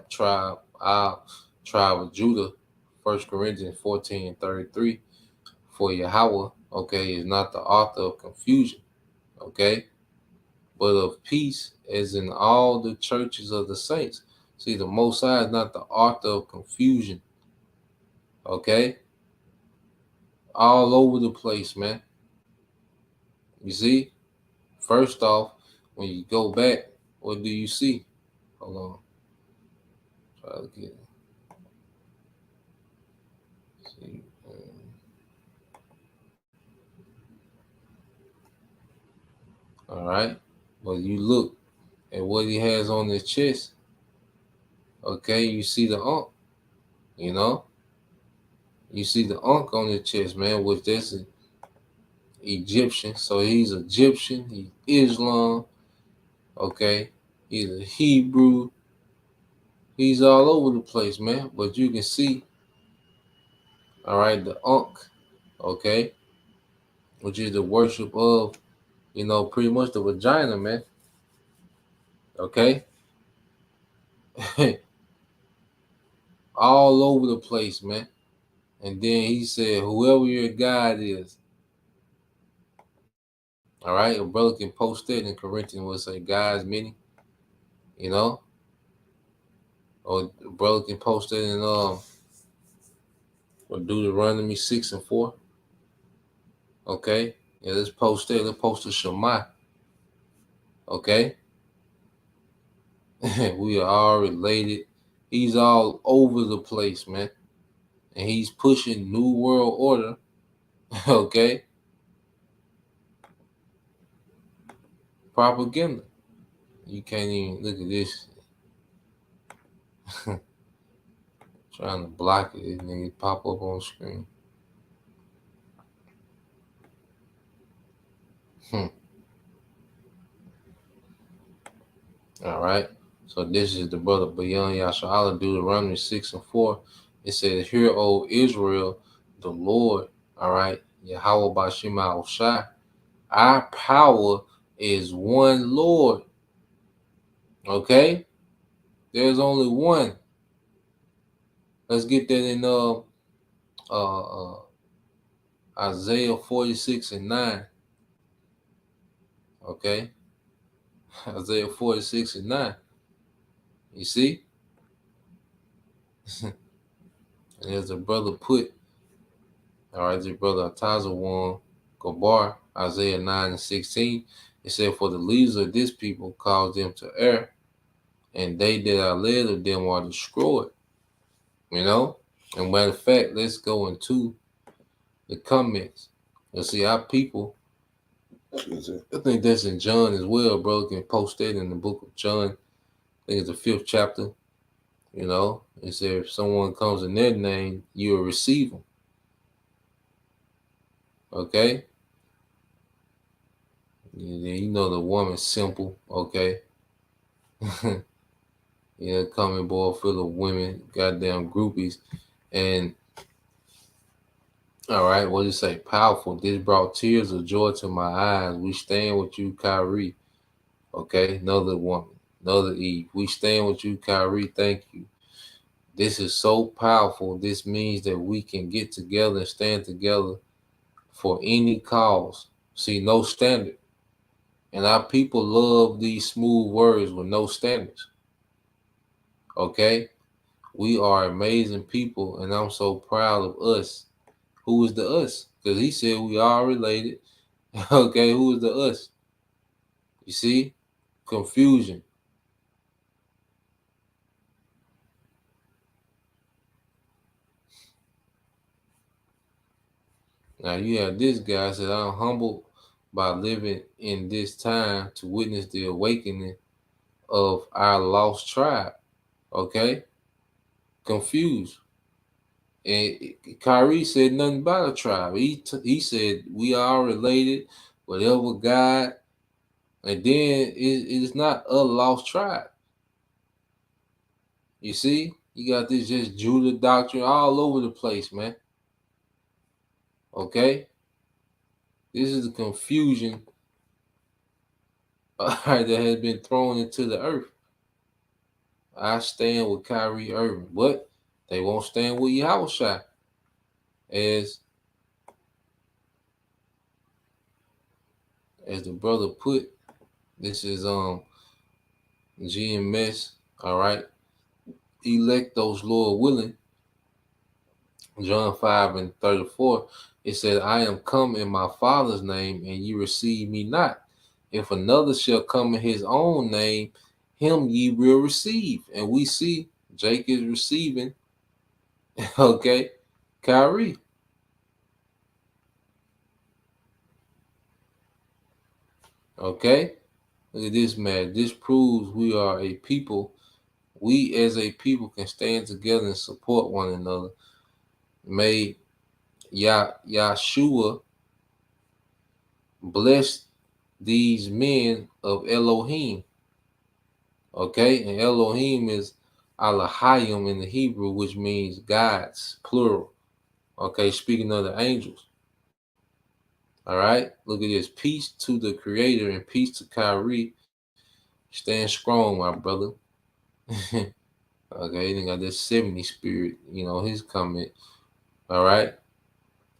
Speaker 3: tribe of Judah, 1 Corinthians 14:33. For Yahweh, okay, is not the author of confusion, okay, but of peace, as in all the churches of the saints. See, the Most High is not the author of confusion, okay, all over the place, man. You see, first off, when you go back, what do you see? Hold on. Try to get it. See. All right. Well, you look at what he has on his chest. Okay, you see the Ankh, You see the Ankh on his chest, man, which that's an Egyptian. So he's Egyptian, he's Islam, okay? He's a Hebrew. He's all over the place, man. But you can see, all right, the Ankh, okay, which is the worship of, pretty much the vagina, man. Okay? All over the place, man. And then he said, whoever your God is, all right, a brother can post that in Corinthians will say, God's many, or a brother can post that in or Deuteronomy 6:4. Okay, yeah, let's post that. Let's post the Shema. Okay, We are all related. He's all over the place, man. And he's pushing New World Order. Okay? Propaganda. You can't even look at this. Trying to block it, and then it pop up on screen. All right. So this is the brother Bayan Yasha'Allah, Deuteronomy 6 and 4. It says, Hear, O Israel, the Lord, all right, Yahweh Bashima Oshai, our power is one Lord. Okay? There's only one. Let's get that in Isaiah 46 and 9. Okay? Isaiah 46 and 9. You see? And as the brother put, all right, the brother Atazawan Gabar, Isaiah 9 and 16, it said, For the leaders of this people cause them to err, and they that are led of them are destroyed. You know? And matter of fact, let's go into the comments. Let's see our people. I think that's in John as well, bro. You can post that in the book of John. I think it's the 5th chapter. You know, it said if someone comes in their name, you will receive them. Okay? You know the woman's simple, okay? Coming boy full of women, goddamn groupies. And all right, what did it say? Powerful. This brought tears of joy to my eyes. We stand with you, Kyrie. Okay, another woman, another Eve. We stand with you, Kyrie. Thank you. This is so powerful. This means that we can get together and stand together for any cause. See, no standard. And our people love these smooth words with no standards. Okay? We are amazing people, and I'm so proud of us. Who is the us? Because he said we are related. Okay, who is the us? You see? Confusion. Now you have this guy said, I'm humbled by living in this time to witness the awakening of our lost tribe. Okay? Confused. And Kyrie said nothing about a tribe. He said we are related, whatever God, and then it is not a lost tribe. You see, you got this just Judah doctrine all over the place, man. Okay, this is the confusion that has been thrown into the earth. I stand with Kyrie Irving, but they won't stand with Yahushua. As the brother put, this is GMS. All right, elect those Lord willing. John 5 and 34. It said, I am come in my Father's name, and ye receive me not. If another shall come in his own name, him ye will receive. And we see Jake is receiving, okay, Kyrie. Okay, look at this, man. This proves we are a people. We as a people can stand together and support one another. May Yahshua bless these men of Elohim. Okay, and Elohim is Alahayim in the Hebrew, which means gods, plural. Okay, speaking of the angels. All right, look at this. Peace to the Creator and peace to Kyrie. Stand strong, my brother. Okay, then got this 70 spirit, his comment. All right,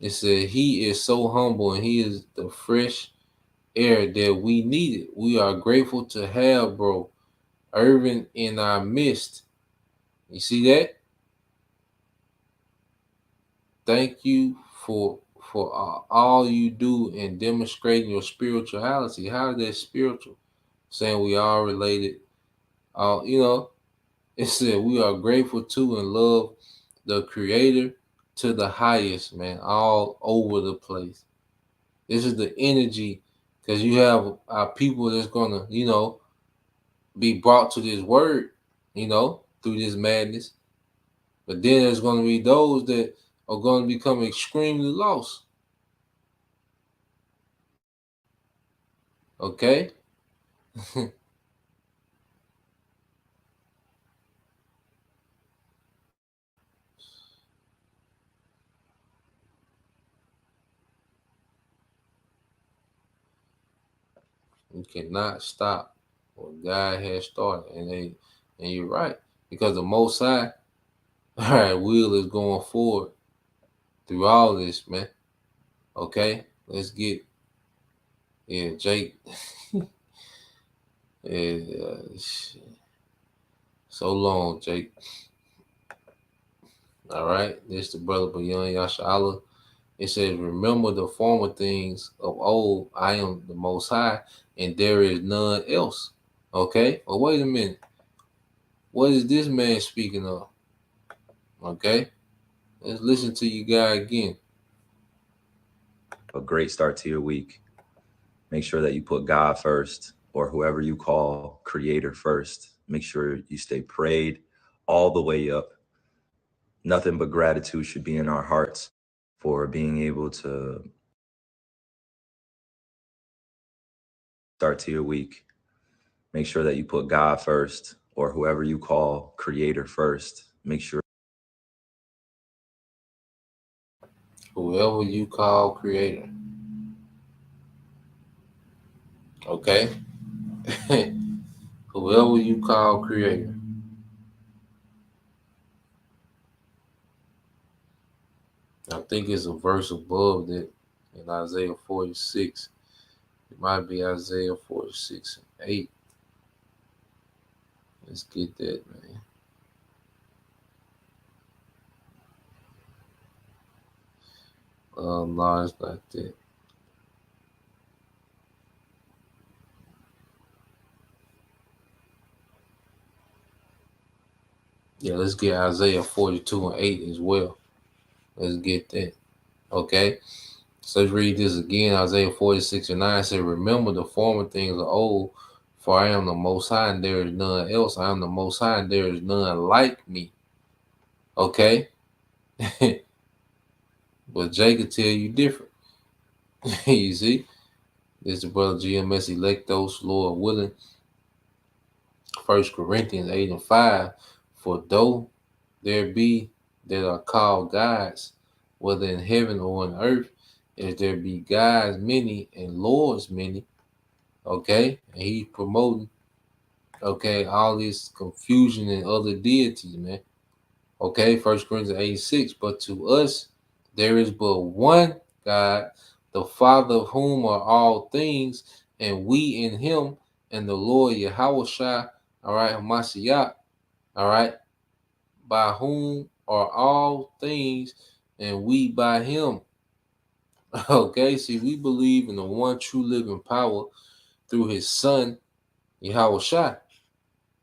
Speaker 3: it said, He is so humble and He is the fresh air that we needed. We are grateful to have, bro, Irvin in our midst. You see that? Thank you for all you do in demonstrating your spirituality. How is that spiritual? Saying we are related. It said we are grateful to and love the Creator to the highest, man, all over the place. This is the energy, because you have our people that's gonna, be brought to this word, through this madness. But then there's gonna be those that are gonna become extremely lost. Okay? You cannot stop what God has started. And you're right. Because the Most High, all right, will is going forward through all this, man. Okay? Let's get Jake. So long, Jake. All right, this the brother Bayon Yashala. It says, remember the former things of old, I am the Most High, and there is none else. Okay? Well, wait a minute. What is this man speaking of? Okay? Let's listen to you guy again.
Speaker 9: A great start to your week. Make sure that you put God first, or whoever you call creator first. Make sure you stay prayed all the way up. Nothing but gratitude should be in our hearts for being able to start to your week. Make sure that you put God first, or whoever you call creator first. Make sure
Speaker 3: Whoever you call creator. Okay? Whoever you call creator. I think it's a verse above that in Isaiah 46. It might be Isaiah 46 and 8. Let's get that, man. No, it's not that. Yeah, let's get Isaiah 42 and 8 as well. Let's get that. Okay? So let's read this again. Isaiah 46 and 9 said, remember the former things of old, for I am the Most High and there is none else. I am the Most High and there is none like me. Okay? But Jay could tell you different. You see? This is the brother GMS Electos, Lord willing. 1 Corinthians 8 and 5. For though there be that are called gods, whether in heaven or on earth, as there be gods many and lords many, okay? And he's promoting, okay, all this confusion and other deities, man. Okay, 1 Corinthians 8 and 6. But to us there is but one God, the Father of whom are all things, and we in him, and the Lord Yahushua, all right, Hamashiach, all right, by whom are all things, and we by him. Okay, see, we believe in the one true living power through his son, Yahushua.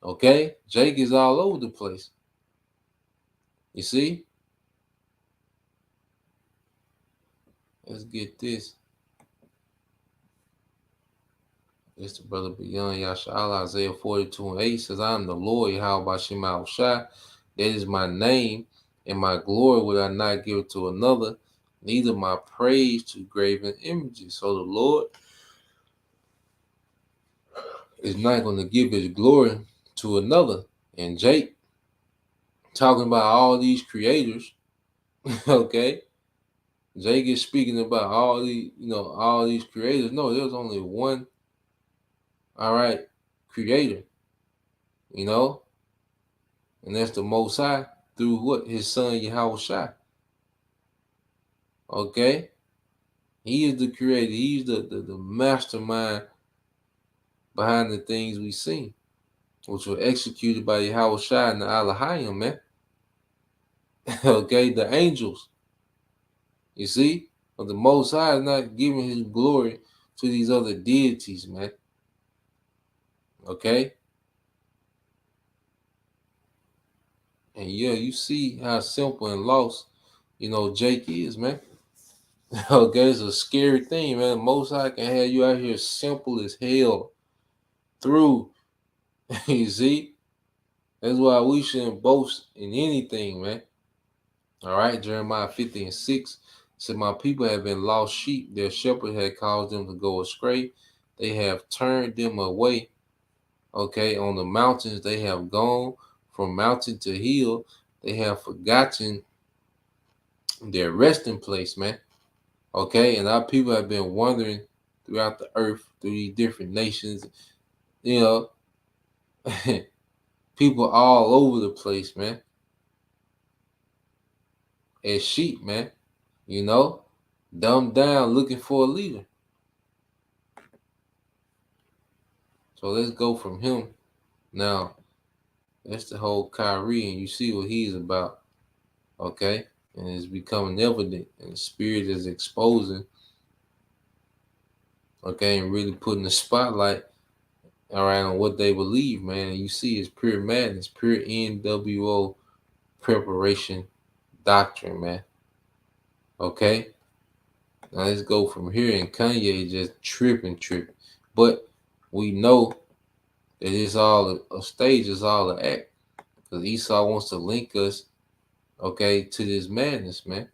Speaker 3: Okay, Jake is all over the place. You see? Let's get this. It's the brother Beyond Yashala, Isaiah 42 and 8 says, I am the Lord, Yahweh Shema Shai. That is my name, and my glory will I not give to another, neither my praise to graven images. So the Lord is not going to give his glory to another. And Jake, talking about all these creators, okay? Jake is speaking about all these creators. No, there's only one, all right, creator, and that's the Most High through what? His son Yahushua. Okay? He is the creator. He's the mastermind behind the things we see, which were executed by Yahushua and the Elohim, man. Okay? The angels. You see? But the Most High is not giving his glory to these other deities, man. Okay? And yeah, you see how simple and lost, Jake is, man. Okay, it's a scary thing, man. Most High can have you out here simple as hell through. You see? That's why we shouldn't boast in anything, man. All right, Jeremiah 50:6 said, my people have been lost sheep. Their shepherd had caused them to go astray. They have turned them away. Okay, on the mountains they have gone from mountain to hill. They have forgotten their resting place, man. Okay, and our people have been wandering throughout the earth, through these different nations, you know, people all over the place, man. As sheep, man, dumbed down looking for a leader. So let's go from him. Now, that's the whole Kyrie, and you see what he's about, okay? And it's becoming evident, and the spirit is exposing, okay, and really putting the spotlight around what they believe, man. And you see it's pure madness, pure NWO preparation doctrine, man. Okay? Now let's go from here, and Kanye just tripping. But we know that it's all a stage, it's all an act. Because Esau wants to link us, okay, to this madness, man.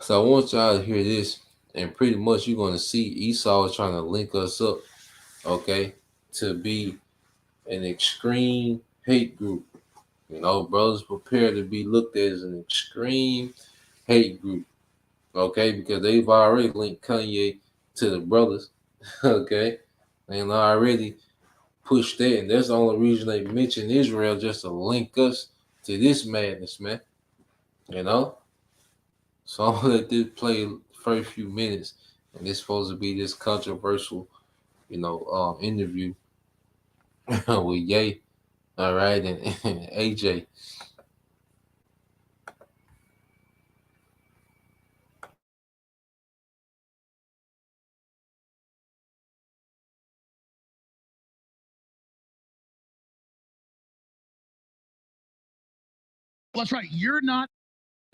Speaker 3: So I want y'all to hear this, and pretty much you're going to see Esau is trying to link us up, okay, to be an extreme hate group. Brothers prepare to be looked at as an extreme hate group, okay, because they've already linked Kanye to the brothers, okay, and already pushed that, and that's the only reason they mention Israel, just to link us to this madness, man. So I'm gonna let this play the first few minutes, and it's supposed to be this controversial, interview with Ye, all right, and AJ.
Speaker 10: Well, that's right. You're not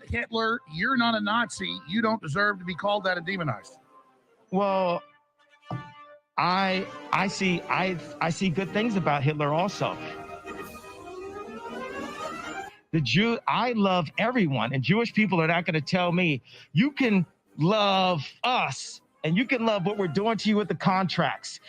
Speaker 10: Hitler. You're not a Nazi. You don't deserve to be called that and demonized.
Speaker 11: Well, I see good things about Hitler also. I love everyone, and Jewish people are not going to tell me you can love us and you can love what we're doing to you with the contracts.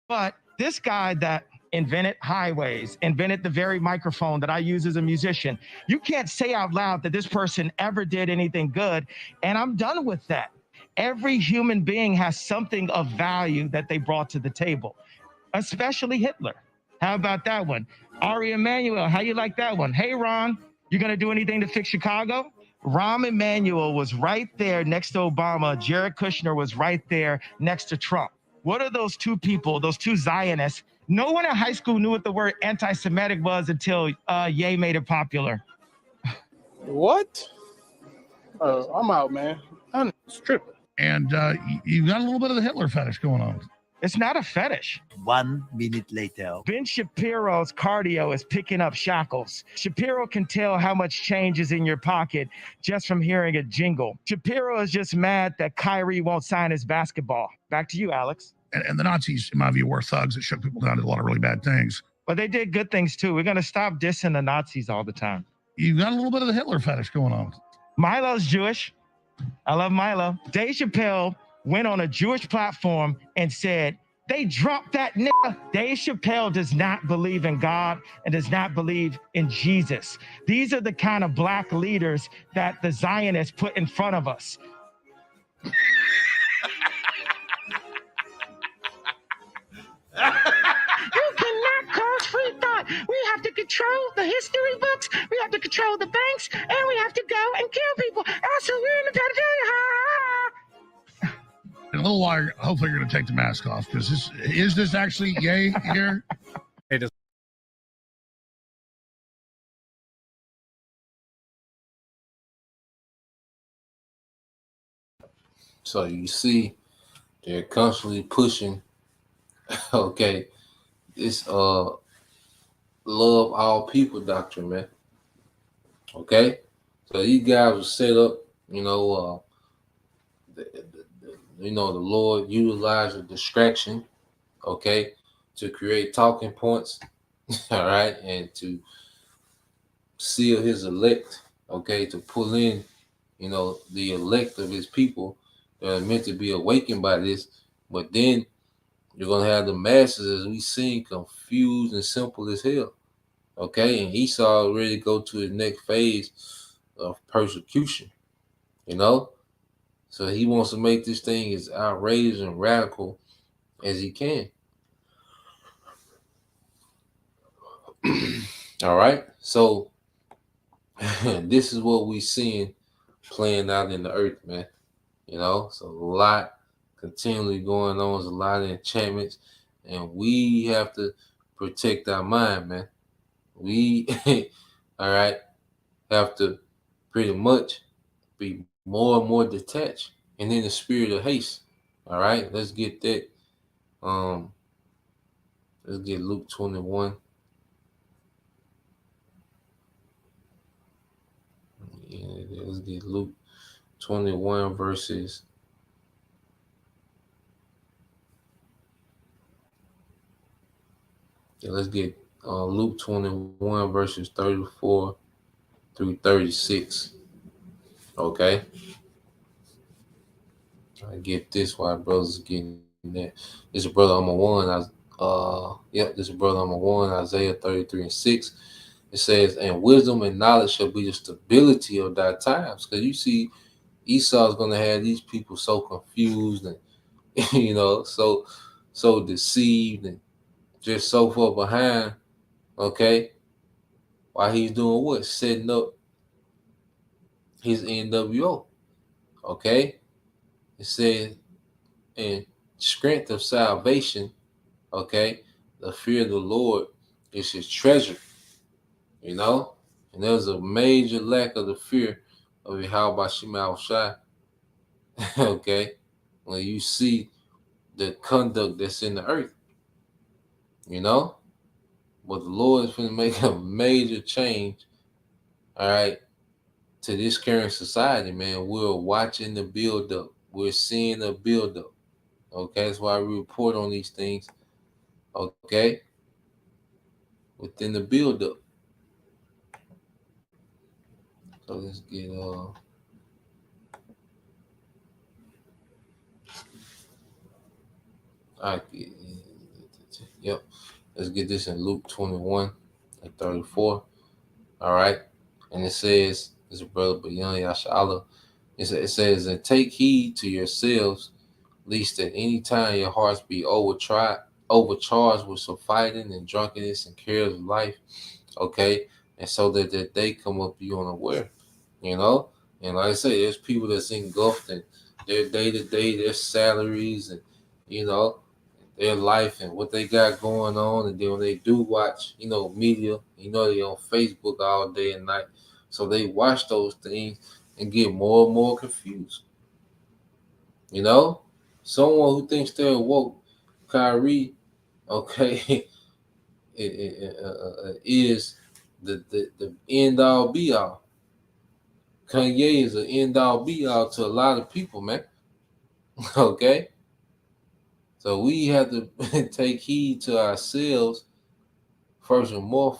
Speaker 11: But this guy that invented highways, invented the very microphone that I use as a musician, you can't say out loud that this person ever did anything good, and I'm done with that. Every human being has something of value that they brought to the table, especially Hitler. How about that one? Ari Emanuel, how you like that one? Hey, Ron, you gonna do anything to fix Chicago? Rahm Emanuel was right there next to Obama. Jared Kushner was right there next to Trump. What are those two people, those two Zionists? No one in high school knew what the word anti-Semitic was until Ye made it popular.
Speaker 10: What? I'm out, man. I'm tripping. And you got a little bit of the Hitler fetish going on.
Speaker 11: It's not a fetish.
Speaker 12: 1 minute later.
Speaker 11: Ben Shapiro's cardio is picking up shackles. Shapiro can tell how much change is in your pocket just from hearing a jingle. Shapiro is just mad that Kyrie won't sign his basketball. Back to you, Alex.
Speaker 10: And the Nazis, in my view, were thugs that shook people down, did a lot of really bad things.
Speaker 11: But they did good things too. We're going to stop dissing the Nazis all the time.
Speaker 10: You got a little bit of the Hitler fetish going on.
Speaker 11: Milo's Jewish. I love Milo. Dave Chappelle went on a Jewish platform and said, they dropped that nigga. Dave Chappelle does not believe in God and does not believe in Jesus. These are the kind of black leaders that the Zionists put in front of us. You cannot cause free thought. We have to control the history books, we have to control the banks, and we have to go and kill people. Also, we're in the pedophilia.
Speaker 10: In a little while, hopefully you're going to take the mask off, because is this actually Ye here?
Speaker 13: It is.
Speaker 3: So you see, they're constantly pushing Okay, it's love all people doctrine, man. Okay, so these guys were set up, you know, the Lord utilized a distraction, okay, to create talking points, all right, and to seal his elect, okay, to pull in, the elect of his people that are meant to be awakened by this. But then you're gonna have the masses, as we seen, confused and simple as hell. Okay, and Esau ready to go to his next phase of persecution, you know. So he wants to make this thing as outrageous and radical as he can. All right. So this is what we seeing playing out in the earth, man. So a lot continually going on. There's a lot of enchantments, and we have to protect our mind, man. We, all right, have to pretty much be more and more detached and in the spirit of haste. All right, let's get that. Um, let's get Luke 21. Yeah, let's get Luke 21 verses. Yeah, let's get Luke 21 verses 34 through 36. Okay, I get this why brothers getting that. This is brother number one. This is brother number one. Isaiah 33 and 6. It says, "And wisdom and knowledge shall be the stability of thy times." Because you see, Esau's gonna have these people so confused and so deceived and just so far behind. Okay, while he's doing what? Setting up his NWO. Okay, it says, "And strength of salvation." Okay, the fear of the Lord is his treasure. You know, and there's a major lack of the fear of Yahweh Shema Shai. Okay, when you see the conduct that's in the earth, you know, but the Lord is going to make a major change. All right, to this current society, man. We're watching the build up. We're seeing the build up. Okay, that's why we report on these things. Okay, within the build up. So let's get I get, yep. Let's get this in Luke 21 and 34. All right, and it says, "This is brother Bayan Yashala." It says, "And take heed to yourselves, lest at any time your hearts be overcharged with some fighting and drunkenness and cares of life." Okay, and so that they come up to you unaware. You know, and like I say, there's people that's engulfed in their day to day, their salaries, and you know their life and what they got going on. And then when they do watch, media, they on Facebook all day and night. So they watch those things and get more and more confused. You know, someone who thinks they're woke, Kyrie, okay, is the end all be all. Kanye is an end all be all to a lot of people, man. Okay, so we have to take heed to ourselves first and more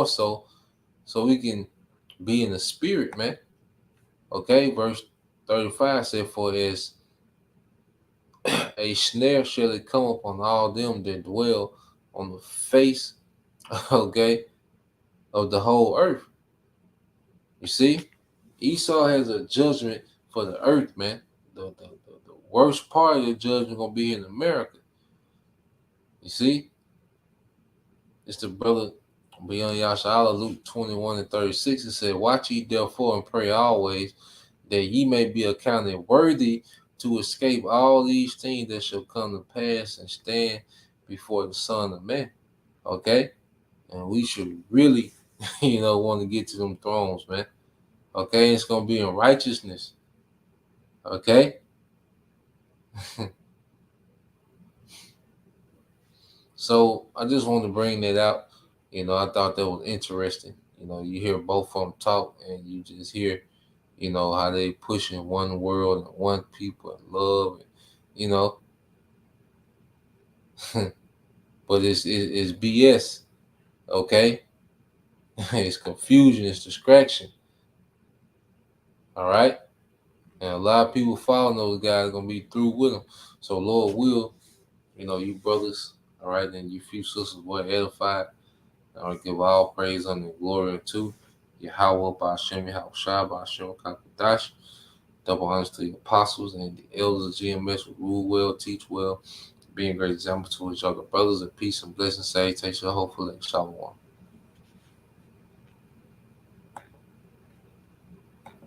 Speaker 3: so we can be in the spirit, man. Okay, verse 35 said, "For as a snare shall it come upon all them that dwell on the face, okay, of the whole earth." You see, Esau has a judgment for the earth, man. The worst part of the judgment gonna be in America. You see, it's the brother beyond Yashala, Luke 21 and 36. It said, "Watch ye therefore and pray always, that ye may be accounted worthy to escape all these things that shall come to pass and stand before the Son of Man." Okay? And we should really, want to get to them thrones, man. Okay? It's going to be in righteousness. Okay? So I just wanted to bring that out. I thought that was interesting. You hear both of them talk, and you just hear, how they pushing one world and one people and love, but it's BS, okay? It's confusion, it's distraction, all right? And a lot of people following those guys gonna be through with them. So Lord will, you brothers, all right, and you few sisters were edified. I want to give all praise and glory to Yahweh, Ba'ashem, Yahweh Shai, Ba'ashem, Kakadash. Double honors to the apostles and the elders of GMS who rule well, teach well, being great example to each other. Brothers of peace and blessing, salutation, hopefully, Shalom.